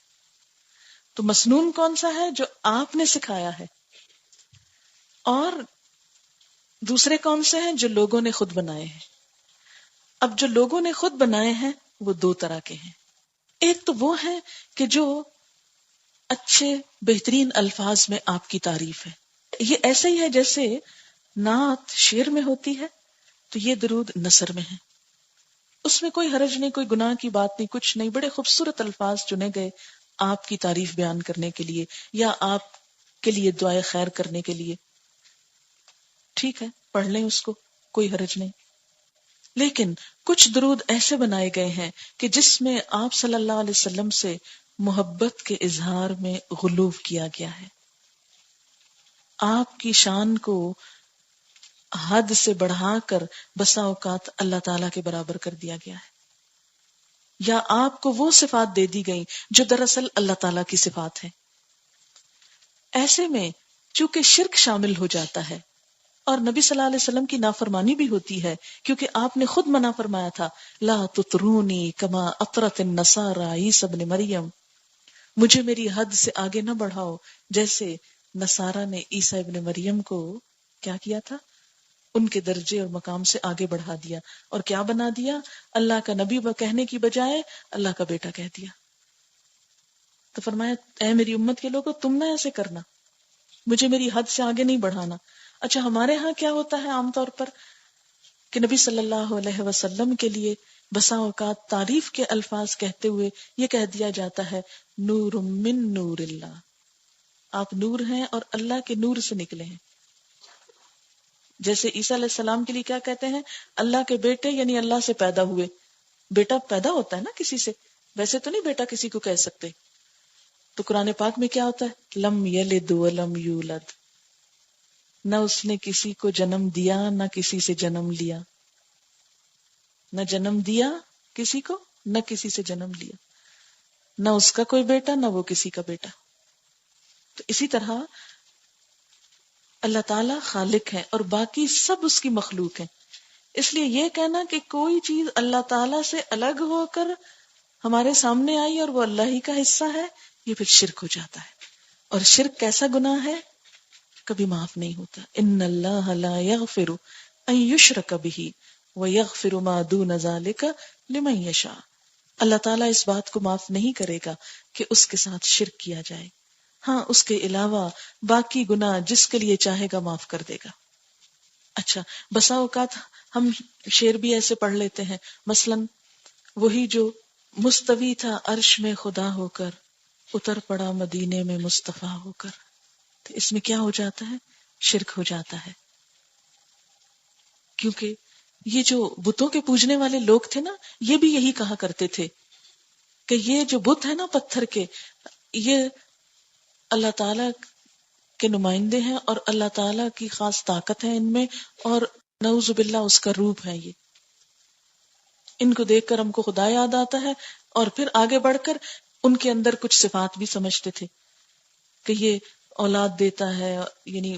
تو مسنون کون سا ہے؟ جو آپ نے سکھایا ہے۔ اور دوسرے کون سے ہیں؟ جو لوگوں نے خود بنائے ہیں۔ اب جو لوگوں نے خود بنائے ہیں وہ دو طرح کے ہیں۔ ایک تو وہ ہے کہ جو اچھے بہترین الفاظ میں آپ کی تعریف ہے، یہ ایسے ہی ہے جیسے نعت شعر میں ہوتی ہے تو یہ درود نثر میں ہے، اس میں کوئی حرج نہیں، کوئی گناہ کی بات نہیں، کچھ نہیں، بڑے خوبصورت الفاظ چنے گئے آپ کی تعریف بیان کرنے کے لیے یا آپ کے لیے دعائے خیر کرنے کے لیے، ٹھیک ہے، پڑھ لیں اس کو، کوئی حرج نہیں۔ لیکن کچھ درود ایسے بنائے گئے ہیں کہ جس میں آپ صلی اللہ علیہ وسلم سے محبت کے اظہار میں غلو کیا گیا ہے، آپ کی شان کو حد سے بڑھا کر بسا اوقات اللہ تعالی کے برابر کر دیا گیا ہے، یا آپ کو وہ صفات دے دی گئی جو دراصل اللہ تعالی کی صفات ہیں۔ ایسے میں چونکہ شرک شامل ہو جاتا ہے اور نبی صلی اللہ علیہ وسلم کی نافرمانی بھی ہوتی ہے، کیونکہ آپ نے خود منع فرمایا تھا، لا تطرونی کما اطرت النصارى عیسی ابن مریم، مجھے میری حد سے آگے نہ بڑھاؤ جیسے نصارہ نے عیسی ابن مریم کو کیا کیا تھا، ان کے درجے اور مقام سے آگے بڑھا دیا، اور کیا بنا دیا، اللہ کا نبی کہنے کی بجائے اللہ کا بیٹا کہہ دیا۔ تو فرمایا اے میری امت کے لوگوں، تم نہ ایسے کرنا، مجھے میری حد سے آگے نہیں بڑھانا۔ اچھا ہمارے ہاں کیا ہوتا ہے عام طور پر کہ نبی صلی اللہ علیہ وسلم کے لیے بسا اوقات تعریف کے الفاظ کہتے ہوئے یہ کہہ دیا جاتا ہے نور من نور اللہ، آپ نور ہیں اور اللہ کے نور سے نکلے ہیں۔ جیسے عیسیٰ علیہ السلام کے لیے کیا کہتے ہیں، اللہ کے بیٹے، یعنی اللہ سے پیدا ہوئے۔ بیٹا پیدا ہوتا ہے نا کسی سے، ویسے تو نہیں بیٹا کسی کو کہہ سکتے۔ تو قرآن پاک میں کیا ہوتا ہے، لم یلد ولم یولد، نہ اس نے کسی کو جنم دیا نہ کسی سے جنم لیا، نہ جنم دیا کسی کو نہ کسی سے جنم لیا، نہ اس کا کوئی بیٹا نہ وہ کسی کا بیٹا۔ تو اسی طرح اللہ تعالی خالق ہے اور باقی سب اس کی مخلوق ہیں، اس لیے یہ کہنا کہ کوئی چیز اللہ تعالی سے الگ ہو کر ہمارے سامنے آئی اور وہ اللہ ہی کا حصہ ہے، یہ پھر شرک ہو جاتا ہے۔ اور شرک کیسا گناہ ہے، کبھی معاف نہیں ہوتا۔ ان اللہ لا یغفر ان یشرک بہ ویغفر ما دون ذلک لمن یشاء، اللہ تعالیٰ اس بات کو معاف نہیں کرے گا کہ اس کے ساتھ شرک کیا جائے، ہاں اس کے علاوہ باقی گناہ جس کے لیے چاہے گا معاف کر دے گا۔ اچھا بسا اوقات ہم شعر بھی ایسے پڑھ لیتے ہیں، مثلا وہی جو مستوی تھا عرش میں خدا ہو کر، اتر پڑا مدینے میں مصطفیٰ ہو کر، تو اس میں کیا ہو جاتا ہے، شرک ہو جاتا ہے۔ کیونکہ یہ جو بتوں کے پوجنے والے لوگ تھے نا، یہ بھی یہی کہا کرتے تھے کہ یہ جو بت ہے نا پتھر کے، یہ اللہ تعالی کے نمائندے ہیں اور اللہ تعالی کی خاص طاقت ہے ان میں، اور نعوذ باللہ اس کا روپ ہے، یہ ان کو دیکھ کر ہم کو خدا یاد آتا ہے، اور پھر آگے بڑھ کر ان کے اندر کچھ صفات بھی سمجھتے تھے کہ یہ اولاد دیتا ہے، یعنی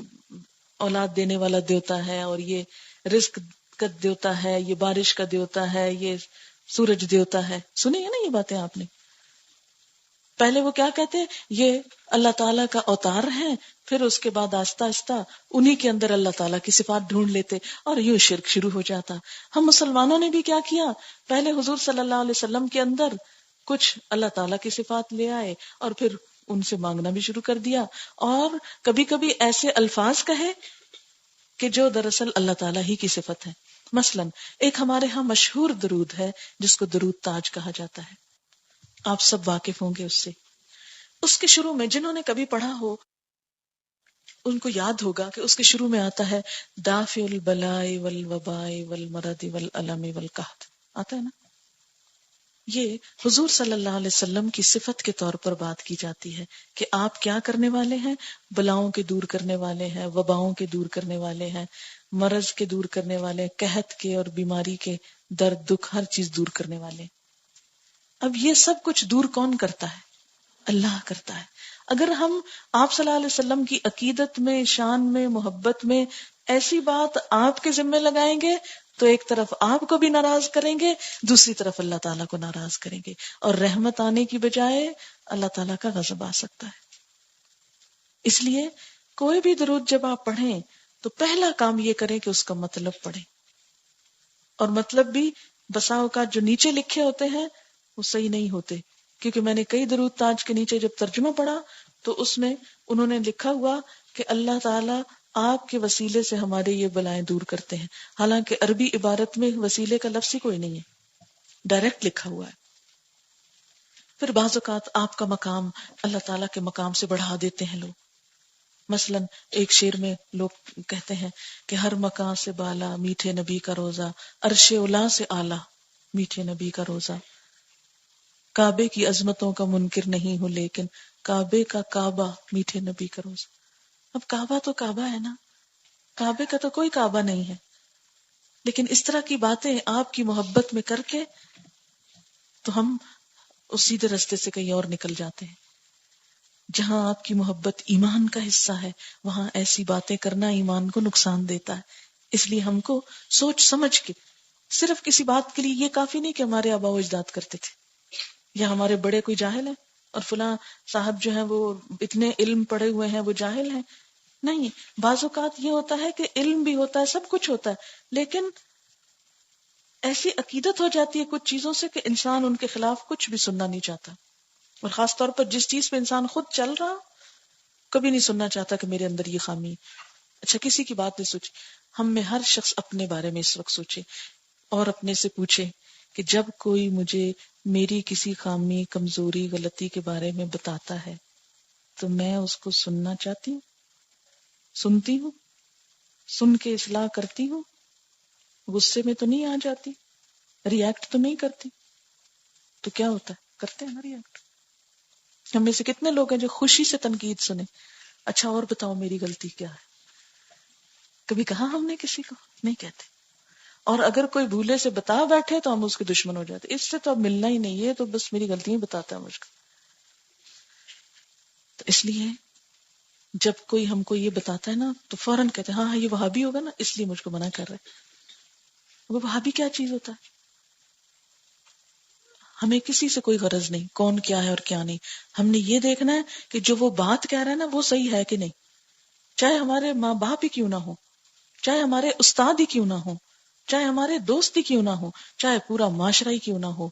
اولاد دینے والا دیوتا ہے، اور یہ رزق کا دیوتا ہے، یہ بارش کا دیوتا ہے، یہ سورج دیوتا ہے۔ سنی ہے نا یہ باتیں آپ نے؟ پہلے وہ کیا کہتے ہیں، یہ اللہ تعالیٰ کا اوتار ہے، پھر اس کے بعد آہستہ آہستہ انہی کے اندر اللہ تعالیٰ کی صفات ڈھونڈ لیتے اور یوں شرک شروع ہو جاتا۔ ہم مسلمانوں نے بھی کیا کیا، پہلے حضور صلی اللہ علیہ وسلم کے اندر کچھ اللہ تعالیٰ کی صفات لے آئے اور پھر ان سے مانگنا بھی شروع کر دیا، اور کبھی کبھی ایسے الفاظ کہے کہ جو دراصل اللہ تعالیٰ ہی کی صفت ہے۔ مثلا ایک ہمارے ہاں مشہور درود ہے جس کو درود تاج کہا جاتا ہے، آپ سب واقف ہوں گے اس سے۔ اس کے شروع میں جنہوں نے کبھی پڑھا ہو ان کو یاد ہوگا کہ اس کے شروع میں آتا ہے دافع البلاء والوباء والمرض والالم والقحط، آتا ہے نا؟ یہ حضور صلی اللہ علیہ وسلم کی صفت کے طور پر بات کی جاتی ہے کہ آپ کیا کرنے والے ہیں، بلاؤں کے دور کرنے والے ہیں، وباؤں کے دور کرنے والے ہیں، مرض کے دور کرنے والے ہیں، قحط کے اور بیماری کے درد دکھ ہر چیز دور کرنے والے ہیں۔ اب یہ سب کچھ دور کون کرتا ہے؟ اللہ کرتا ہے۔ اگر ہم آپ صلی اللہ علیہ وسلم کی عقیدت میں، شان میں، محبت میں ایسی بات آپ کے ذمہ لگائیں گے تو ایک طرف آپ کو بھی ناراض کریں گے، دوسری طرف اللہ تعالیٰ کو ناراض کریں گے، اور رحمت آنے کی بجائے اللہ تعالیٰ کا غضب آ سکتا ہے۔ اس لیے کوئی بھی درود جب آپ پڑھیں تو پہلا کام یہ کریں کہ اس کا مطلب پڑھیں، اور مطلب بھی بسا اوقات جو نیچے لکھے ہوتے ہیں وہ صحیح نہیں ہوتے، کیونکہ میں نے کئی درود تاج کے نیچے جب ترجمہ پڑھا تو اس میں انہوں نے لکھا ہوا کہ اللہ تعالیٰ آپ کے وسیلے سے ہمارے یہ بلائیں دور کرتے ہیں، حالانکہ عربی عبارت میں وسیلے کا لفظ ہی کوئی نہیں ہے، ڈائریکٹ لکھا ہوا ہے۔ پھر بعض اوقات آپ کا مقام اللہ تعالیٰ کے مقام سے بڑھا دیتے ہیں لوگ، مثلا ایک شعر میں لوگ کہتے ہیں کہ ہر مکان سے بالا میٹھے نبی کا روزہ، عرش اولا سے اعلیٰ میٹھے نبی کا روزہ، کعبے کی عظمتوں کا منکر نہیں ہوں لیکن کعبے کا کعبہ میٹھے نبی کا روزہ۔ اب کعبہ تو کعبہ ہے نا، کعبے کا تو کوئی کعبہ نہیں ہے، لیکن اس طرح کی باتیں آپ کی محبت میں کر کے تو ہم اس سیدھے رستے سے کہیں اور نکل جاتے ہیں۔ جہاں آپ کی محبت ایمان کا حصہ ہے وہاں ایسی باتیں کرنا ایمان کو نقصان دیتا ہے۔ اس لیے ہم کو سوچ سمجھ کے، صرف کسی بات کے لیے یہ کافی نہیں کہ ہمارے آباء و اجداد کرتے تھے یا ہمارے بڑے کوئی جاہل ہیں اور فلاں صاحب جو ہیں وہ اتنے علم پڑھے ہوئے ہیں وہ جاہل ہیں، نہیں، بعض اوقات یہ ہوتا ہے کہ علم بھی ہوتا ہے، سب کچھ ہوتا ہے، لیکن ایسی عقیدت ہو جاتی ہے کچھ چیزوں سے کہ انسان ان کے خلاف کچھ بھی سننا نہیں چاہتا، اور خاص طور پر جس چیز پہ انسان خود چل رہا کبھی نہیں سننا چاہتا کہ میرے اندر یہ خامی ہے۔ اچھا، کسی کی بات نہیں سوچی، ہم میں ہر شخص اپنے بارے میں اس وقت سوچے اور اپنے سے پوچھے کہ جب کوئی مجھے میری کسی خامی، کمزوری، غلطی کے بارے میں بتاتا ہے تو میں اس کو سننا چاہتی ہوں، سنتی ہوں، سن کے اصلاح کرتی ہوں، غصے میں تو نہیں آ جاتی، ریئیکٹ تو نہیں کرتی، تو کیا ہوتا ہے؟ کرتے ہیں نا ریئیکٹ۔ ہم میں سے کتنے لوگ ہیں جو خوشی سے تنقید سنیں، اچھا اور بتاؤ میری غلطی کیا ہے؟ کبھی کہا ہم نے کسی کو؟ نہیں کہتے، اور اگر کوئی بھولے سے بتا بیٹھے تو ہم اس کے دشمن ہو جاتے، اس سے تو اب ملنا ہی نہیں ہے، تو بس میری غلطیاں بتاتا ہے مجھ کو۔ تو اس لیے جب کوئی ہم کو یہ بتاتا ہے نا تو فوراً کہتے ہیں ہاں یہ وہابی ہوگا نا اس لیے مجھ کو منع کر رہے۔ وہ وہابی کیا چیز ہوتا ہے؟ ہمیں کسی سے کوئی غرض نہیں کون کیا ہے اور کیا نہیں، ہم نے یہ دیکھنا ہے کہ جو وہ بات کہہ رہا ہے نا وہ صحیح ہے کہ نہیں، چاہے ہمارے ماں باپ ہی کیوں نہ ہو، چاہے ہمارے استاد ہی کیوں نہ ہو، چاہے ہمارے دوست ہی کیوں نہ ہو، چاہے پورا معاشرہ ہی کیوں نہ ہو،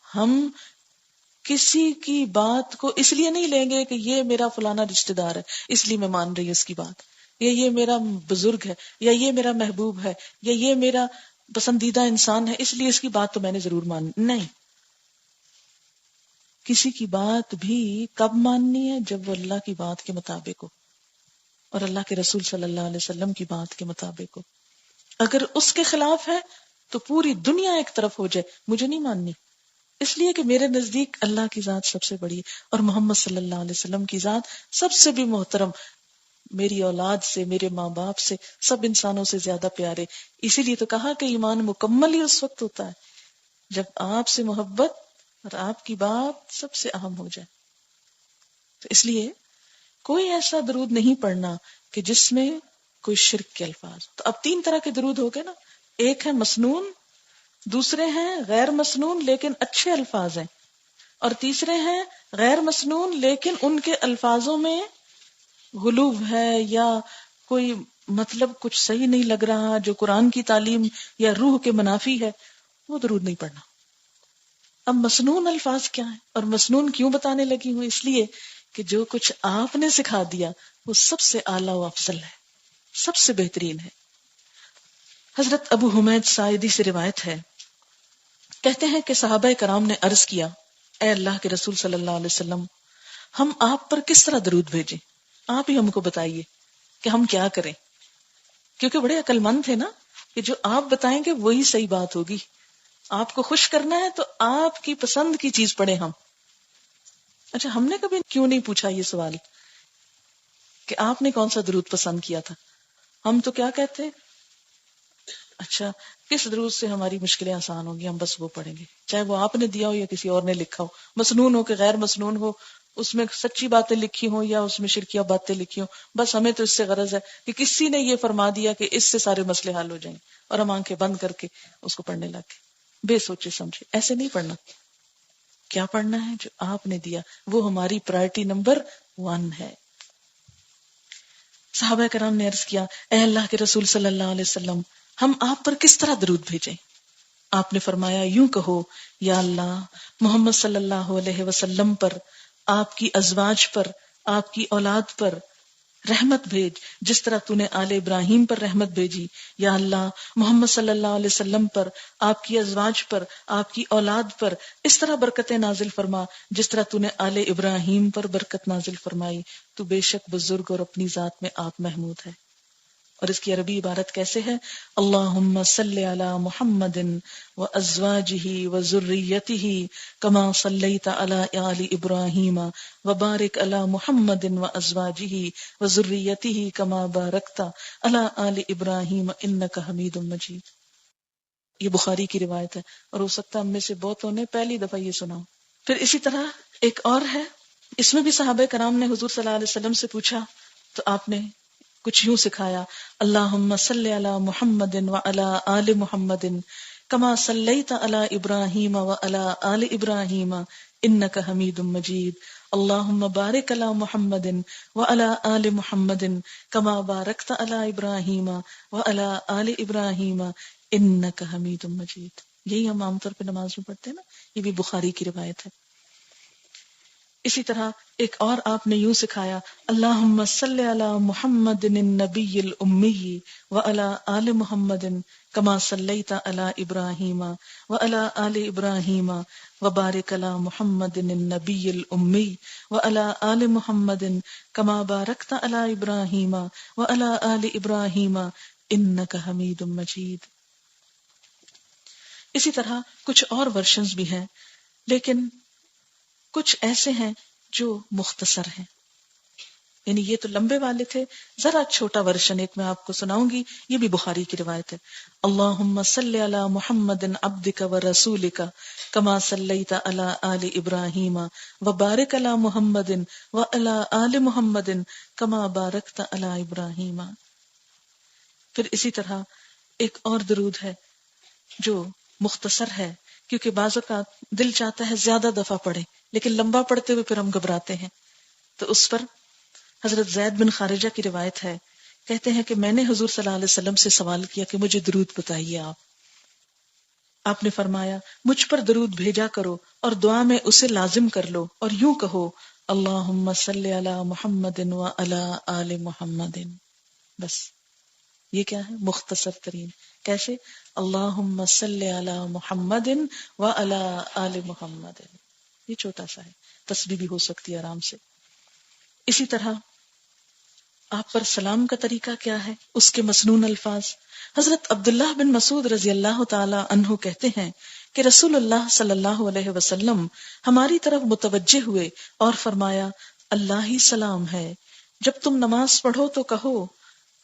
ہم کسی کی بات کو اس لیے نہیں لیں گے کہ یہ میرا فلانا رشتہ دار ہے اس لیے میں مان رہی ہوں اس کی بات، یا یہ میرا بزرگ ہے، یا یہ میرا محبوب ہے، یا یہ میرا پسندیدہ انسان ہے اس لیے اس کی بات تو میں نے ضرور مانی۔ نہیں، کسی کی بات بھی کب ماننی ہے؟ جب وہ اللہ کی بات کے مطابق ہو اور اللہ کے رسول صلی اللہ علیہ وسلم کی بات کے مطابق ہو۔ اگر اس کے خلاف ہے تو پوری دنیا ایک طرف ہو جائے، مجھے نہیں ماننی، اس لیے کہ میرے نزدیک اللہ کی ذات سب سے بڑی ہے اور محمد صلی اللہ علیہ وسلم کی ذات سب سے بھی محترم، میری اولاد سے، میرے ماں باپ سے، سب انسانوں سے زیادہ پیارے۔ اسی لیے تو کہا کہ ایمان مکمل ہی اس وقت ہوتا ہے جب آپ سے محبت اور آپ کی بات سب سے اہم ہو جائے۔ تو اس لیے کوئی ایسا درود نہیں پڑھنا کہ جس میں کوئی شرک کے الفاظ۔ تو اب 3 طرح کے درود ہو گئے نا، ایک ہے مسنون، دوسرے ہیں غیر مسنون لیکن اچھے الفاظ ہیں، اور تیسرے ہیں غیر مسنون لیکن ان کے الفاظوں میں غلو ہے یا کوئی مطلب کچھ صحیح نہیں لگ رہا، جو قرآن کی تعلیم یا روح کے منافی ہے، وہ درود نہیں پڑھنا۔ اب مسنون الفاظ کیا ہیں اور مسنون کیوں بتانے لگی ہوں؟ اس لیے کہ جو کچھ آپ نے سکھا دیا وہ سب سے اعلیٰ و افضل ہے، سب سے بہترین ہے۔ حضرت ابو حمید ساعدی سے روایت ہے، کہتے ہیں کہ صحابہ کرام نے عرض کیا، اے اللہ کے رسول صلی اللہ علیہ وسلم، ہم آپ پر کس طرح درود بھیجیں؟ آپ ہی ہم کو بتائیے کہ ہم کیا کریں، کیونکہ بڑے عقل مند تھے نا کہ جو آپ بتائیں گے وہی صحیح بات ہوگی، آپ کو خوش کرنا ہے تو آپ کی پسند کی چیز پڑھیں ہم۔ اچھا، ہم نے کبھی کیوں نہیں پوچھا یہ سوال کہ آپ نے کون سا درود پسند کیا تھا؟ ہم تو کیا کہتے ہیں، اچھا کس درود سے ہماری مشکلیں آسان ہوں گی ہم بس وہ پڑھیں گے، چاہے وہ آپ نے دیا ہو یا کسی اور نے لکھا ہو، مسنون ہو کہ غیر مسنون ہو، اس میں سچی باتیں لکھی ہوں یا اس میں شرکیہ باتیں لکھی ہوں، بس ہمیں تو اس سے غرض ہے کہ کسی نے یہ فرما دیا کہ اس سے سارے مسئلے حل ہو جائیں اور ہم آنکھیں بند کر کے اس کو پڑھنے لگے بے سوچے سمجھے۔ ایسے نہیں پڑھنا، کیا پڑھنا ہے؟ جو آپ نے دیا وہ ہماری پرائرٹی نمبر 1 ہے۔ صحابہ کرام نے عرض کیا، اے اللہ کے رسول صلی اللہ علیہ وسلم، ہم آپ پر کس طرح درود بھیجیں؟ آپ نے فرمایا، یوں کہو، یا اللہ محمد صلی اللہ علیہ وسلم پر، آپ کی ازواج پر، آپ کی اولاد پر، رحمت بھیج جس طرح تو نے آل ابراہیم پر رحمت بھیجی. یا اللہ محمد صلی اللہ علیہ وسلم پر، آپ کی ازواج پر، آپ کی اولاد پر اس طرح برکتیں نازل فرما جس طرح تو نے آل ابراہیم پر برکت نازل فرمائی. تو بے شک بزرگ اور اپنی ذات میں آپ محمود ہے. اور اس کی عربی عبارت کیسے ہے؟ اللہم صلی علی محمد و ازواجہ و ذریتہ کما صلیت علی آل ابراہیم و بارک علی محمد و ازواجہ و ذریتہ کما بارکت علی آل ابراہیم انک حمید مجید. یہ بخاری کی روایت ہے اور ہو سکتا ہے ہم میں سے بہتوں نے پہلی دفعہ یہ سنا. پھر اسی طرح ایک اور ہے، اس میں بھی صحابہ کرام نے حضور صلی اللہ علیہ وسلم سے پوچھا تو آپ نے کچھ یوں سکھایا: اللہم صلی علی محمد وعلی آل محمد کما صلیت علی ابراہیم وعلی آل ابراہیم انک حمید مجید. اللہم بارک علی محمد وعلی آل محمد کما بارکت علی ابراہیم وعلی آل ابراہیم انک حمید مجید. یہی ہم عام طور پہ نماز میں پڑھتے ہیں نا، یہ بھی بخاری کی روایت ہے. اسی طرح ایک اور آپ نے یوں سکھایا: اللہم صلی علی محمد النبی الامی وعلی آل محمد کما صلیت علی ابراہیم وعلی آل ابراہیم وبارک علی محمد النبی الامی وعلی آل محمد کما بارکت علی ابراہیم وعلی آل ابراہیم انک حمید مجید. اسی طرح کچھ اور ورشنز بھی ہیں، لیکن کچھ ایسے ہیں جو مختصر ہیں، یعنی یہ تو لمبے والے تھے، ذرا چھوٹا ورشن ایک میں آپ کو سناؤں گی، یہ بھی بخاری کی روایت ہے. اللہم صلی علی محمد عبدک و رسولک کما صلیت علی آل ابراہیم وبارک علی محمد وعلی آل محمد کما بارکت علی ابراہیم. پھر اسی طرح ایک اور درود ہے جو مختصر ہے، کیونکہ بعض اوقات دل چاہتا ہے زیادہ دفعہ پڑھیں لیکن لمبا پڑھتے ہوئے پھر ہم گھبراتے ہیں. تو اس پر حضرت زید بن خارجہ کی روایت ہے، کہتے ہیں کہ میں نے حضور صلی اللہ علیہ وسلم سے سوال کیا کہ مجھے درود بتائیے. آپ نے فرمایا مجھ پر درود بھیجا کرو اور دعا میں اسے لازم کر لو اور یوں کہو: اللہم صلی علی محمد وعلی آل محمد. بس یہ کیا ہے؟ مختصر ترین. کیسے؟ اللہم صلی علی محمد وعلی آل محمد. یہ چھوٹا سا ہے، تسبیح بھی ہو سکتی ہے آرام سے. اسی طرح آپ پر سلام کا طریقہ کیا ہے، اس کے مسنون الفاظ. حضرت عبداللہ بن مسعود رضی اللہ تعالی عنہ کہتے ہیں کہ رسول اللہ صلی اللہ علیہ وسلم ہماری طرف متوجہ ہوئے اور فرمایا: اللہ ہی سلام ہے، جب تم نماز پڑھو تو کہو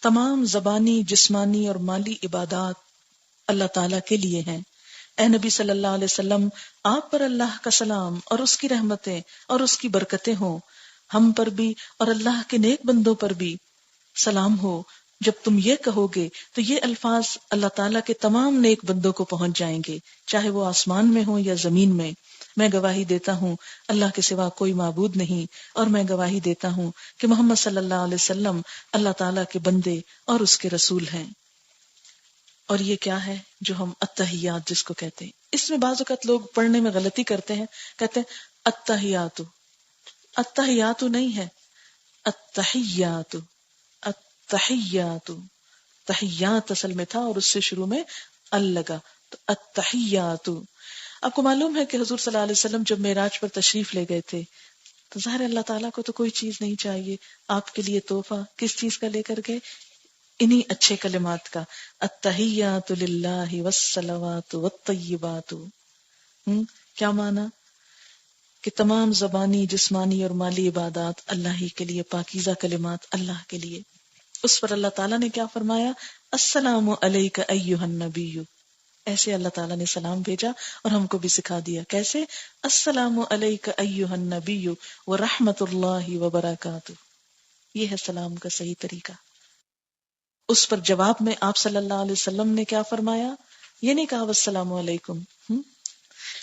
تمام زبانی، جسمانی اور مالی عبادات اللہ تعالیٰ کے لیے ہیں. اے نبی صلی اللہ علیہ وسلم، آپ پر اللہ کا سلام اور اس کی رحمتیں اور اس کی برکتیں ہوں، ہم پر بھی اور اللہ کے نیک بندوں پر بھی سلام ہو. جب تم یہ کہو گے تو یہ الفاظ اللہ تعالیٰ کے تمام نیک بندوں کو پہنچ جائیں گے، چاہے وہ آسمان میں ہوں یا زمین میں. میں گواہی دیتا ہوں اللہ کے سوا کوئی معبود نہیں، اور میں گواہی دیتا ہوں کہ محمد صلی اللہ علیہ وسلم اللہ تعالیٰ کے بندے اور اس کے رسول ہیں. اور یہ کیا ہے جو ہم التحیات جس کو کہتے ہیں، اس میں بعض اوقات لوگ پڑھنے میں غلطی کرتے ہیں، کہتے ہیں التحیات. التحیات نہیں ہے، التحیات. التحیات تحیات اصل میں تھا اور اس سے شروع میں ال لگا، تو التحیات. آپ کو معلوم ہے کہ حضور صلی اللہ علیہ وسلم جب معراج پر تشریف لے گئے تھے تو ظاہر اللہ تعالیٰ کو تو کوئی چیز نہیں چاہیے، آپ کے لیے تحفہ کس چیز کا لے کر گئے؟ انہی اچھے کلمات کا، التحیات للہ والصلوات والطیبات. کیا معنی؟ کہ تمام زبانی، جسمانی اور مالی عبادات اللہ ہی کے لیے، پاکیزہ کلمات اللہ کے لیے. اس پر اللہ تعالیٰ نے کیا فرمایا؟ السلام علیک ایھا النبی. ایسے اللہ تعالیٰ نے سلام بھیجا اور ہم کو بھی سکھا دیا کیسے؟ السلام علیک ایھا النبی ورحمۃ اللہ وبرکاتہ. یہ ہے سلام کا صحیح طریقہ. اس پر جواب میں آپ صلی اللہ علیہ وسلم نے کیا فرمایا؟ یہ نہیں کہا والسلام علیکم،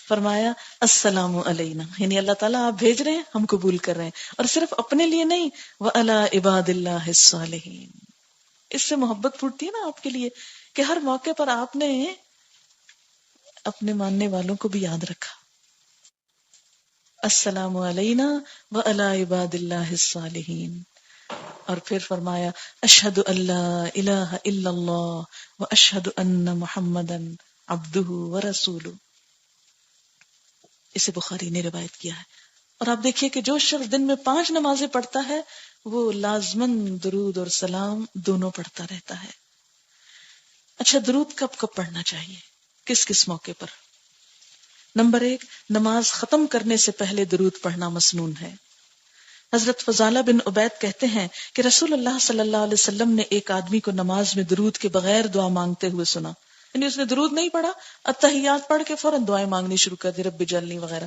فرمایا السلام علینا، یعنی اللہ تعالیٰ آپ بھیج رہے ہیں، ہم قبول کر رہے ہیں، اور صرف اپنے لیے نہیں، وَعَلَىٰ عِبَادِ اللَّهِ الصَّالِحِينَ. اس سے محبت پھوٹتی ہے نا آپ کے لیے کہ ہر موقع پر آپ نے اپنے ماننے والوں کو بھی یاد رکھا. السلام علینا وعلی عباد اللہ الصالحین. اور پھر فرمایا اشہد اللہ الہ الا اللہ و اشہد ان محمدن عبدہ و رسولہ. اسے بخاری نے روایت کیا ہے. اور آپ دیکھیے کہ جو شخص دن میں 5 نمازیں پڑھتا ہے وہ لازماً درود اور سلام دونوں پڑھتا رہتا ہے. اچھا، درود کب کب پڑھنا چاہیے، کس کس موقع پر؟ نمبر 1، نماز ختم کرنے سے پہلے درود پڑھنا مسنون ہے. حضرت فضالہ بن عبید کہتے ہیں کہ رسول اللہ صلی اللہ علیہ وسلم نے ایک آدمی کو نماز میں درود کے بغیر دعا مانگتے ہوئے سنا. یعنی اس نے درود نہیں پڑھا، التحیات پڑھ کے فوراً دعائیں مانگنی شروع کر دی، رب اجعلنی وغیرہ.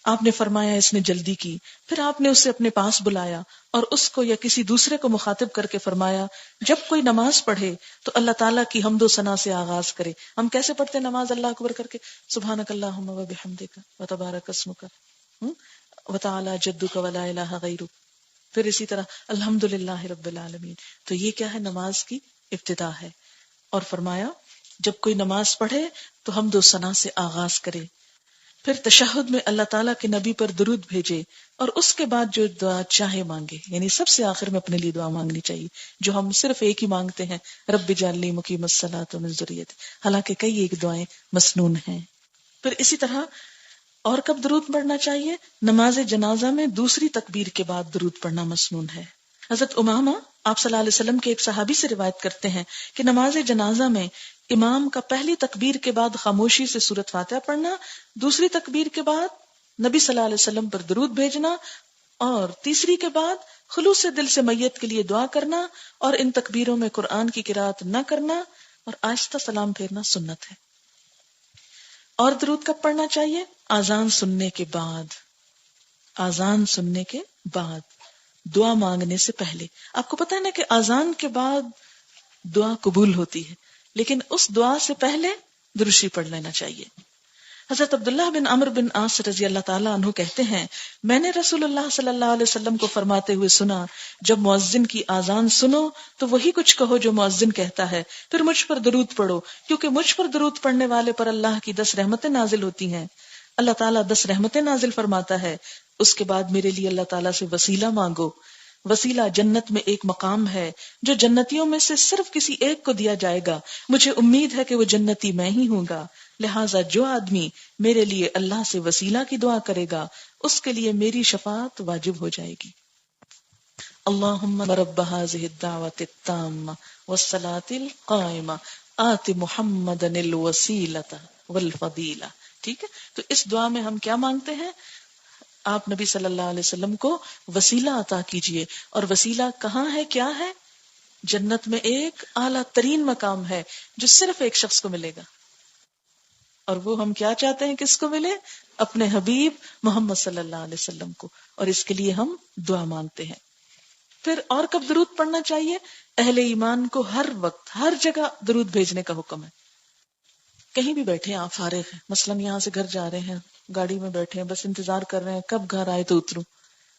آپ نے فرمایا اس نے جلدی کی. پھر آپ نے اسے اپنے پاس بلایا اور اس کو یا کسی دوسرے کو مخاطب کر کے فرمایا جب کوئی نماز پڑھے تو اللہ تعالیٰ کی حمد و ثنا سے آغاز کرے. ہم کیسے پڑھتے ہیں نماز؟ اللہ اکبر کر کے سبحانک اللہم و بحمدک و تبارک اسمک و تعالی جدک و لا الہ غیرک. پھر اسی طرح الحمدللہ رب العالمین. تو یہ کیا ہے؟ نماز کی ابتدا ہے. اور فرمایا جب کوئی نماز پڑھے تو حمد و ثنا سے آغاز کرے. پھر تشہد میں اللہ تعالیٰ کے نبی پر درود بھیجے اور اس کے بعد جو دعا چاہے مانگے. یعنی سب سے آخر میں اپنے لیے دعا مانگنی چاہیے، جو ہم صرف ایک ہی مانگتے ہیں، رب اجعلنی مقیم الصلاۃ ومن ذریتی، حالانکہ کئی ایک دعائیں مسنون ہیں. پھر اسی طرح اور کب درود پڑھنا چاہیے؟ نماز جنازہ میں دوسری تکبیر کے بعد درود پڑھنا مسنون ہے. حضرت امامہ آپ صلی اللہ علیہ وسلم کے ایک صحابی سے روایت کرتے ہیں کہ نماز جنازہ میں امام کا پہلی تکبیر کے بعد خاموشی سے سورۃ فاتحہ پڑھنا، دوسری تکبیر کے بعد نبی صلی اللہ علیہ وسلم پر درود بھیجنا، اور تیسری کے بعد خلوص دل سے میت کے لیے دعا کرنا، اور ان تکبیروں میں قرآن کی قرات نہ کرنا اور آہستہ سلام پھیرنا سنت ہے. اور درود کب پڑھنا چاہیے؟ اذان سننے کے بعد. اذان سننے کے بعد، دعا مانگنے سے پہلے. آپ کو پتہ ہے نا کہ اذان کے بعد دعا قبول ہوتی ہے، لیکن اس دعا سے پہلے درود شریف پڑھ لینا چاہیے. حضرت عبداللہ بن عمرو بن عاص رضی اللہ تعالیٰ عنہ کہتے ہیں میں نے رسول اللہ صلی اللہ علیہ وسلم کو فرماتے ہوئے سنا جب مؤذن کی اذان سنو تو وہی کچھ کہو جو مؤذن کہتا ہے، پھر مجھ پر درود پڑھو، کیونکہ مجھ پر درود پڑھنے والے پر اللہ کی 10 رحمتیں نازل ہوتی ہیں. اللہ تعالیٰ 10 رحمتیں نازل فرماتا ہے. اس کے بعد میرے لیے اللہ تعالیٰ سے وسیلہ مانگو. وسیلہ جنت میں ایک مقام ہے جو جنتیوں میں سے صرف کسی ایک کو دیا جائے گا. مجھے امید ہے کہ وہ جنتی میں ہی ہوں گا، لہٰذا جو آدمی میرے لیے اللہ سے وسیلہ کی دعا کرے گا اس کے لیے میری شفاعت واجب ہو جائے گی. اللہم رب هذه الدعوة التامة والصلاة القائمة آت محمدا الوسیلة والفضیلہ. ٹھیک ہے، تو اس دعا میں ہم کیا مانگتے ہیں؟ آپ نبی صلی اللہ علیہ وسلم کو وسیلہ عطا کیجئے. اور وسیلہ کہاں ہے، کیا ہے؟ جنت میں ایک اعلیٰ ترین مقام ہے جو صرف ایک شخص کو ملے گا، اور وہ ہم کیا چاہتے ہیں کس کو ملے؟ اپنے حبیب محمد صلی اللہ علیہ وسلم کو، اور اس کے لیے ہم دعا مانگتے ہیں. پھر اور کب درود پڑھنا چاہیے؟ اہل ایمان کو ہر وقت ہر جگہ درود بھیجنے کا حکم ہے. کہیں بھی بیٹھے ہیں آپ، فارغ ہیں، مثلاً یہاں سے گھر جا رہے ہیں، گاڑی میں بیٹھے ہیں، بس انتظار کر رہے ہیں کب گھر آئے تو اتروں،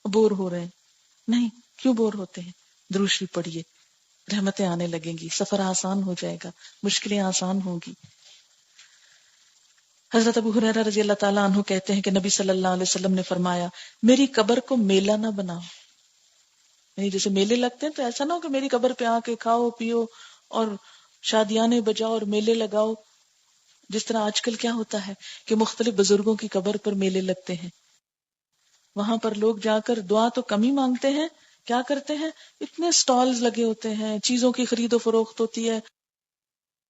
بور ہو رہے ہیں. نہیں، کیوں بور ہوتے ہیں؟ درود شریف پڑھیے، رحمتیں آنے لگیں گی، سفر آسان ہو جائے گا، مشکلیں آسان ہوگی. حضرت ابو ہریرہ رضی اللہ تعالیٰ عنہ کہتے ہیں کہ نبی صلی اللہ علیہ وسلم نے فرمایا میری قبر کو میلہ نہ بناؤ. یعنی جیسے میلے لگتے ہیں تو ایسا نہ ہو کہ میری قبر پہ آ کے کھاؤ پیو اور شادیانے بجاؤ اور میلے لگاؤ. جس طرح آج کل کیا ہوتا ہے کہ مختلف بزرگوں کی قبر پر میلے لگتے ہیں، وہاں پر لوگ جا کر دعا تو کم ہی مانگتے ہیں، کیا کرتے ہیں؟ اتنے سٹالز لگے ہوتے ہیں، چیزوں کی خرید و فروخت ہوتی ہے،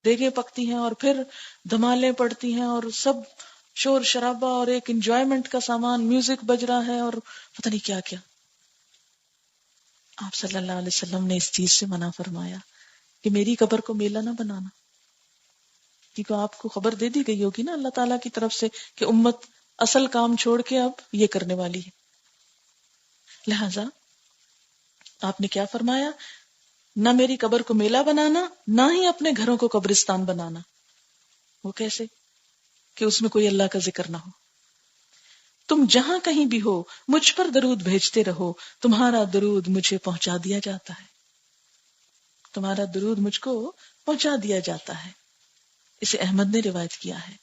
دیگیں پکتی ہیں اور پھر دھمالیں پڑتی ہیں اور سب شور شرابہ اور ایک انجوائمنٹ کا سامان، میوزک بج رہا ہے اور پتہ نہیں کیا کیا. آپ صلی اللہ علیہ وسلم نے اس چیز سے منع فرمایا کہ میری قبر کو میلہ نہ بنانا، کیونکہ آپ کو خبر دے دی گئی ہوگی نا اللہ تعالیٰ کی طرف سے کہ امت اصل کام چھوڑ کے اب یہ کرنے والی ہے. لہذا آپ نے کیا فرمایا؟ نہ میری قبر کو میلہ بنانا، نہ ہی اپنے گھروں کو قبرستان بنانا. وہ کیسے؟ کہ اس میں کوئی اللہ کا ذکر نہ ہو. تم جہاں کہیں بھی ہو مجھ پر درود بھیجتے رہو، تمہارا درود مجھے پہنچا دیا جاتا ہے. تمہارا درود مجھ کو پہنچا دیا جاتا ہے. اسے احمد نے روایت کیا ہے.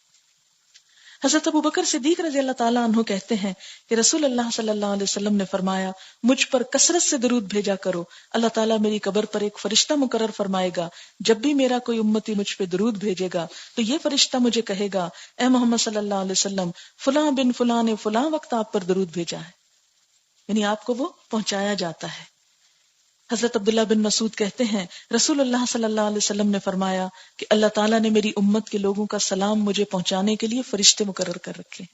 حضرت ابو بکر صدیق رضی اللہ تعالیٰ عنہ کہتے ہیں کہ رسول اللہ صلی اللہ علیہ وسلم نے فرمایا مجھ پر کثرت سے درود بھیجا کرو، اللہ تعالیٰ میری قبر پر ایک فرشتہ مقرر فرمائے گا، جب بھی میرا کوئی امتی مجھ پہ درود بھیجے گا تو یہ فرشتہ مجھے کہے گا اے محمد صلی اللہ علیہ وسلم فلاں بن فلاں نے فلاں وقت آپ پر درود بھیجا ہے، یعنی آپ کو وہ پہنچایا جاتا ہے۔ حضرت عبداللہ بن مسعود کہتے ہیں رسول اللہ صلی اللہ علیہ وسلم نے فرمایا کہ اللہ تعالیٰ نے میری امت کے لوگوں کا سلام مجھے پہنچانے کے لیے فرشتے مقرر کر رکھے ہیں،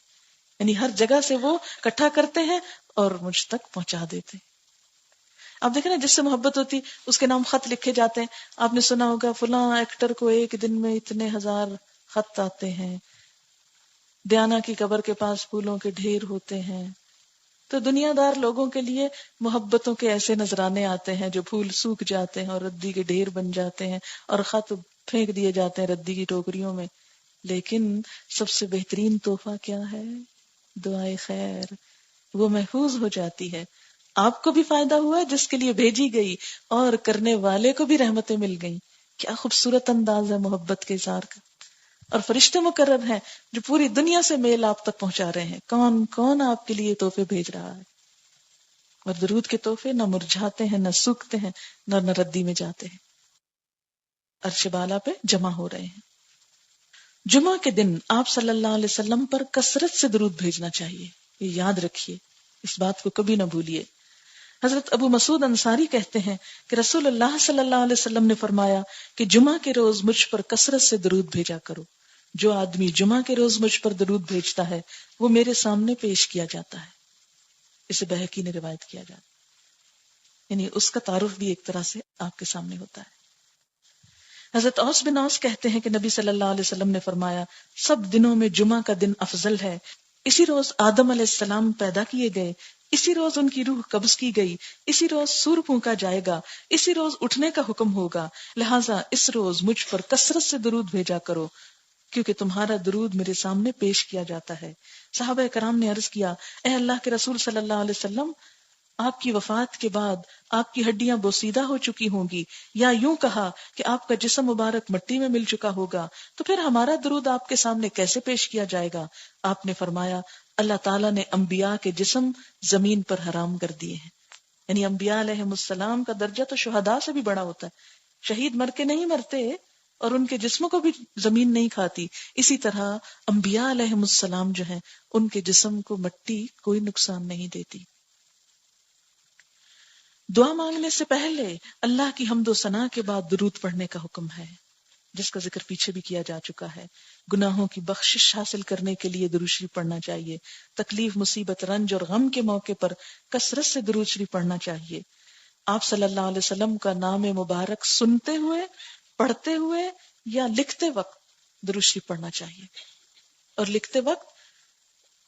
یعنی ہر جگہ سے وہ اکٹھا کرتے ہیں اور مجھ تک پہنچا دیتے ہیں۔ آپ دیکھیں نا جس سے محبت ہوتی اس کے نام خط لکھے جاتے ہیں، آپ نے سنا ہوگا فلاں ایکٹر کو ایک دن میں اتنے 1000 خط آتے ہیں، دیانہ کی قبر کے پاس پھولوں کے ڈھیر ہوتے ہیں۔ تو دنیا دار لوگوں کے لیے محبتوں کے ایسے نذرانے آتے ہیں جو پھول سوکھ جاتے ہیں اور ردی کے ڈھیر بن جاتے ہیں اور خط پھینک دیے جاتے ہیں ردی کی ٹوکریوں میں، لیکن سب سے بہترین تحفہ کیا ہے؟ دعائے خیر، وہ محفوظ ہو جاتی ہے، آپ کو بھی فائدہ ہوا جس کے لیے بھیجی گئی اور کرنے والے کو بھی رحمتیں مل گئیں۔ کیا خوبصورت انداز ہے محبت کے اظہار کا۔ اور فرشتے مقرر ہیں جو پوری دنیا سے میل آپ تک پہنچا رہے ہیں، کون کون آپ کے لیے تحفے بھیج رہا ہے۔ اور درود کے تحفے نہ مرجھاتے ہیں، نہ سوکھتے ہیں، نہ ردی میں جاتے ہیں، عرش بالا پہ جمع ہو رہے ہیں۔ جمعہ کے دن آپ صلی اللہ علیہ وسلم پر کثرت سے درود بھیجنا چاہیے، یہ یاد رکھیے، اس بات کو کبھی نہ بھولیے۔ حضرت ابو مسعود انصاری کہتے ہیں کہ رسول اللہ صلی اللہ علیہ وسلم نے فرمایا کہ جمعہ کے روز مجھ پر کثرت سے درود بھیجا کرو، جو آدمی جمعہ کے روز مجھ پر درود بھیجتا ہے وہ میرے سامنے پیش کیا جاتا ہے۔ اسے بہقی نے روایت کیا جاتا ہے، یعنی اس کا تعارف بھی ایک طرح سے آپ کے سامنے ہوتا ہے۔ حضرت اوس بن اوس کہتے ہیں کہ نبی صلی اللہ علیہ وسلم نے فرمایا سب دنوں میں جمعہ کا دن افضل ہے، اسی روز آدم علیہ السلام پیدا کیے گئے، اسی روز ان کی روح قبض کی گئی، اسی روز سور پھونکا جائے گا، اسی روز اٹھنے کا حکم ہوگا، لہٰذا اس روز مجھ پر کثرت سے درود بھیجا کرو کیونکہ تمہارا درود میرے سامنے پیش کیا جاتا ہے۔ صحابہ کرام نے عرض کیا اے اللہ کے رسول صلی اللہ علیہ وسلم، آپ کی وفات کے بعد آپ کی ہڈیاں بوسیدہ ہو چکی ہوں گی، یا یوں کہا کہ آپ کا جسم مبارک مٹی میں مل چکا ہوگا، تو پھر ہمارا درود آپ کے سامنے کیسے پیش کیا جائے گا؟ آپ نے فرمایا اللہ تعالیٰ نے انبیاء کے جسم زمین پر حرام کر دیے ہیں، یعنی انبیاء علیہ السلام کا درجہ تو شہداء سے بھی بڑا ہوتا ہے، شہید مر کے نہیں مرتے اور ان کے جسموں کو بھی زمین نہیں کھاتی، اسی طرح انبیاء علیہ السلام جو ہیں ان کے جسم کو مٹی کوئی نقصان نہیں دیتی۔ دعا مانگنے سے پہلے اللہ کی حمد و ثنا کے بعد درود پڑھنے کا حکم ہے، جس کا ذکر پیچھے بھی کیا جا چکا ہے۔ گناہوں کی بخشش حاصل کرنے کے لیے درود شریف پڑھنا چاہیے، تکلیف، مصیبت، رنج اور غم کے موقع پر کثرت سے درود شریف پڑھنا چاہیے۔ آپ صلی اللہ علیہ وسلم کا نام مبارک سنتے ہوئے، پڑھتے ہوئے یا لکھتے وقت درود شریف پڑھنا چاہیے، اور لکھتے وقت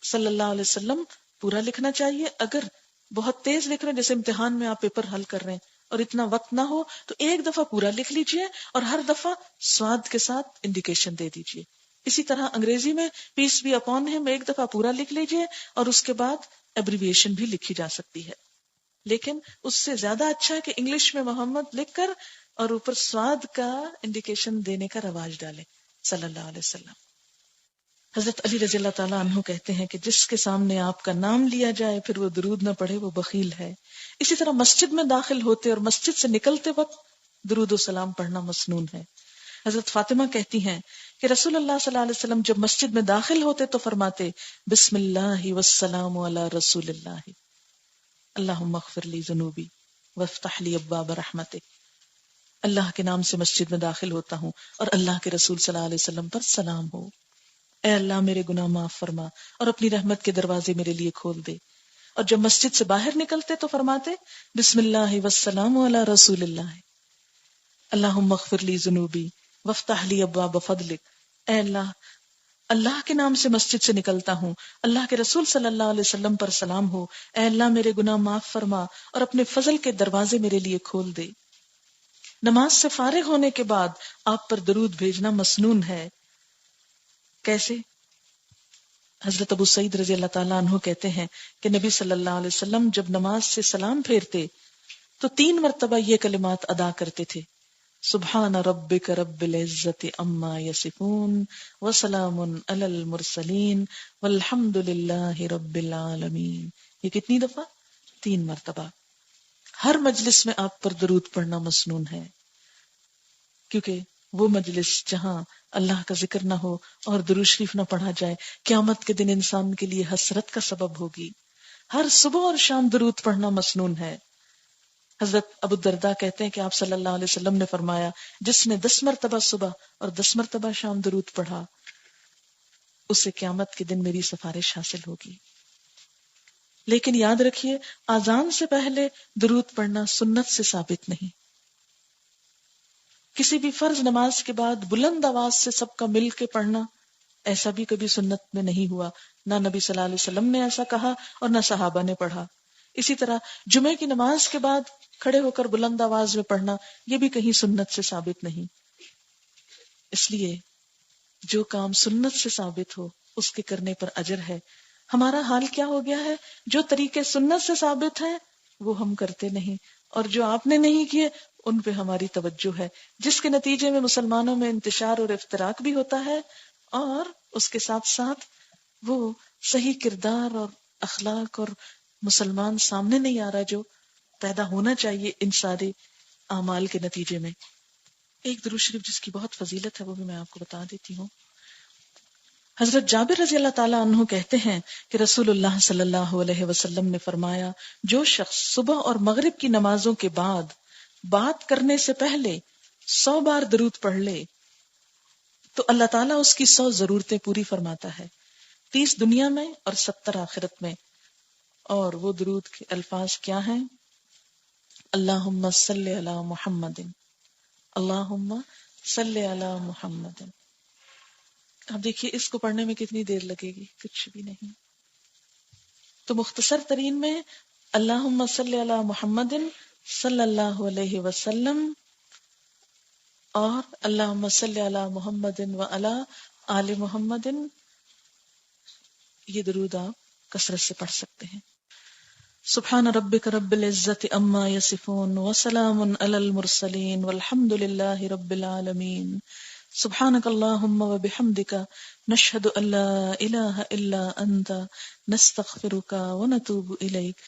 صلی اللہ علیہ وسلم پورا لکھنا چاہیے۔ اگر بہت تیز لکھ رہے ہیں، جیسے امتحان میں آپ پیپر حل کر رہے ہیں اور اتنا وقت نہ ہو تو ایک دفعہ پورا لکھ لیجئے اور ہر دفعہ سواد کے ساتھ انڈیکیشن دے دیجئے۔ اسی طرح انگریزی میں پیس بی اپون ہم ایک دفعہ پورا لکھ لیجئے اور اس کے بعد ایبریویشن بھی لکھی جا سکتی ہے، لیکن اس سے زیادہ اچھا ہے کہ انگلش میں محمد لکھ کر اور اوپر سواد کا انڈیکیشن دینے کا رواج ڈالے صلی اللہ علیہ وسلم۔ حضرت علی رضی اللہ تعالیٰ عنہ کہتے ہیں کہ جس کے سامنے آپ کا نام لیا جائے پھر وہ درود نہ پڑھے وہ بخیل ہے۔ اسی طرح مسجد میں داخل ہوتے اور مسجد سے نکلتے وقت درود و سلام پڑھنا مسنون ہے۔ حضرت فاطمہ کہتی ہیں کہ رسول اللہ صلی اللہ علیہ وسلم جب مسجد میں داخل ہوتے تو فرماتے بسم اللہ والسلام علی رسول اللہ، اللہم اغفر لی ذنوبی وافتح لی ابواب رحمتک۔ اللہ کے نام سے مسجد میں داخل ہوتا ہوں اور اللہ کے رسول صلی اللہ علیہ وسلم پر سلام ہو، اے اللہ میرے گناہ معاف فرما اور اپنی رحمت کے دروازے میرے لیے کھول دے۔ اور جب مسجد سے باہر نکلتے تو فرماتے بسم اللہ والسلام علی رسول اللہ، اللہم اغفر لی ذنوبی وافتح لی ابواب فضلک۔ اے اللہ کے نام سے مسجد سے نکلتا ہوں، اللہ کے رسول صلی اللہ علیہ وسلم پر سلام ہو، اے اللہ میرے گناہ معاف فرما اور اپنے فضل کے دروازے میرے لیے کھول دے۔ نماز سے فارغ ہونے کے بعد آپ پر درود بھیجنا مسنون ہے۔ کیسے؟ حضرت ابو سعید رضی اللہ تعالیٰ عنہ کہتے ہیں کہ نبی صلی اللہ علیہ وسلم جب نماز سے سلام پھیرتے تو 3 مرتبہ یہ کلمات ادا کرتے تھے، سبحان ربک رب العزت عما یصفون وسلام علی المرسلین والحمد للہ رب العالمین. یہ کتنی دفعہ؟ 3 مرتبہ. ہر مجلس میں آپ پر درود پڑھنا مسنون ہے، کیونکہ وہ مجلس جہاں اللہ کا ذکر نہ ہو اور درود شریف نہ پڑھا جائے قیامت کے دن انسان کے لیے حسرت کا سبب ہوگی. ہر صبح اور شام درود پڑھنا مسنون ہے. حضرت ابو الدرداء کہتے ہیں کہ آپ صلی اللہ علیہ وسلم نے فرمایا جس نے 10 مرتبہ صبح اور 10 مرتبہ شام درود پڑھا اسے قیامت کے دن میری سفارش حاصل ہوگی. لیکن یاد رکھیے اذان سے پہلے درود پڑھنا سنت سے ثابت نہیں. کسی بھی فرض نماز کے بعد بلند آواز سے سب کا مل کے پڑھنا ایسا بھی کبھی سنت میں نہیں ہوا. نہ نبی صلی اللہ علیہ وسلم نے ایسا کہا اور نہ صحابہ نے پڑھا. اسی طرح جمعے کی نماز کے بعد کھڑے ہو کر بلند آواز میں پڑھنا یہ بھی کہیں سنت سے ثابت نہیں. اس لیے جو کام سنت سے ثابت ہو اس کے کرنے پر اجر ہے. ہمارا حال کیا ہو گیا ہے؟ جو طریقے سنت سے ثابت ہیں وہ ہم کرتے نہیں، اور جو آپ نے نہیں کیے ان پہ ہماری توجہ ہے، جس کے نتیجے میں مسلمانوں میں انتشار اور افتراق بھی ہوتا ہے، اور اس کے ساتھ ساتھ وہ صحیح کردار اور اخلاق اور مسلمان سامنے نہیں آ رہا جو پیدا ہونا چاہیے ان سارے اعمال کے نتیجے میں. ایک درود شریف جس کی بہت فضیلت ہے وہ بھی میں آپ کو بتا دیتی ہوں. حضرت جابر رضی اللہ تعالیٰ عنہ کہتے ہیں کہ رسول اللہ صلی اللہ علیہ وسلم نے فرمایا جو شخص صبح اور مغرب کی نمازوں کے بعد بات کرنے سے پہلے 100 بار درود پڑھ لے تو اللہ تعالیٰ اس کی 100 ضرورتیں پوری فرماتا ہے، 30 دنیا میں اور 70 آخرت میں. اور وہ درود کے الفاظ کیا ہیں؟ اللہم صلی علی محمد، اللہم صلی علی محمد. اب دیکھیے اس کو پڑھنے میں کتنی دیر لگے گی؟ کچھ بھی نہیں. تو مختصر ترین میں اللہم صلی علی محمد صلی اللہ علیہ وسلم اور اللہم صلی علی محمد وعلی آل محمد، یہ درود آپ کثرت سے پڑھ سکتے ہیں. سبحان ربک رب العزت عما یصفون وسلام علی المرسلین والحمد للہ رب العالمین. سبحانک اللہم وبحمدک نشہد ان لا الہ الا انت نستغفرک ونتوب الیک.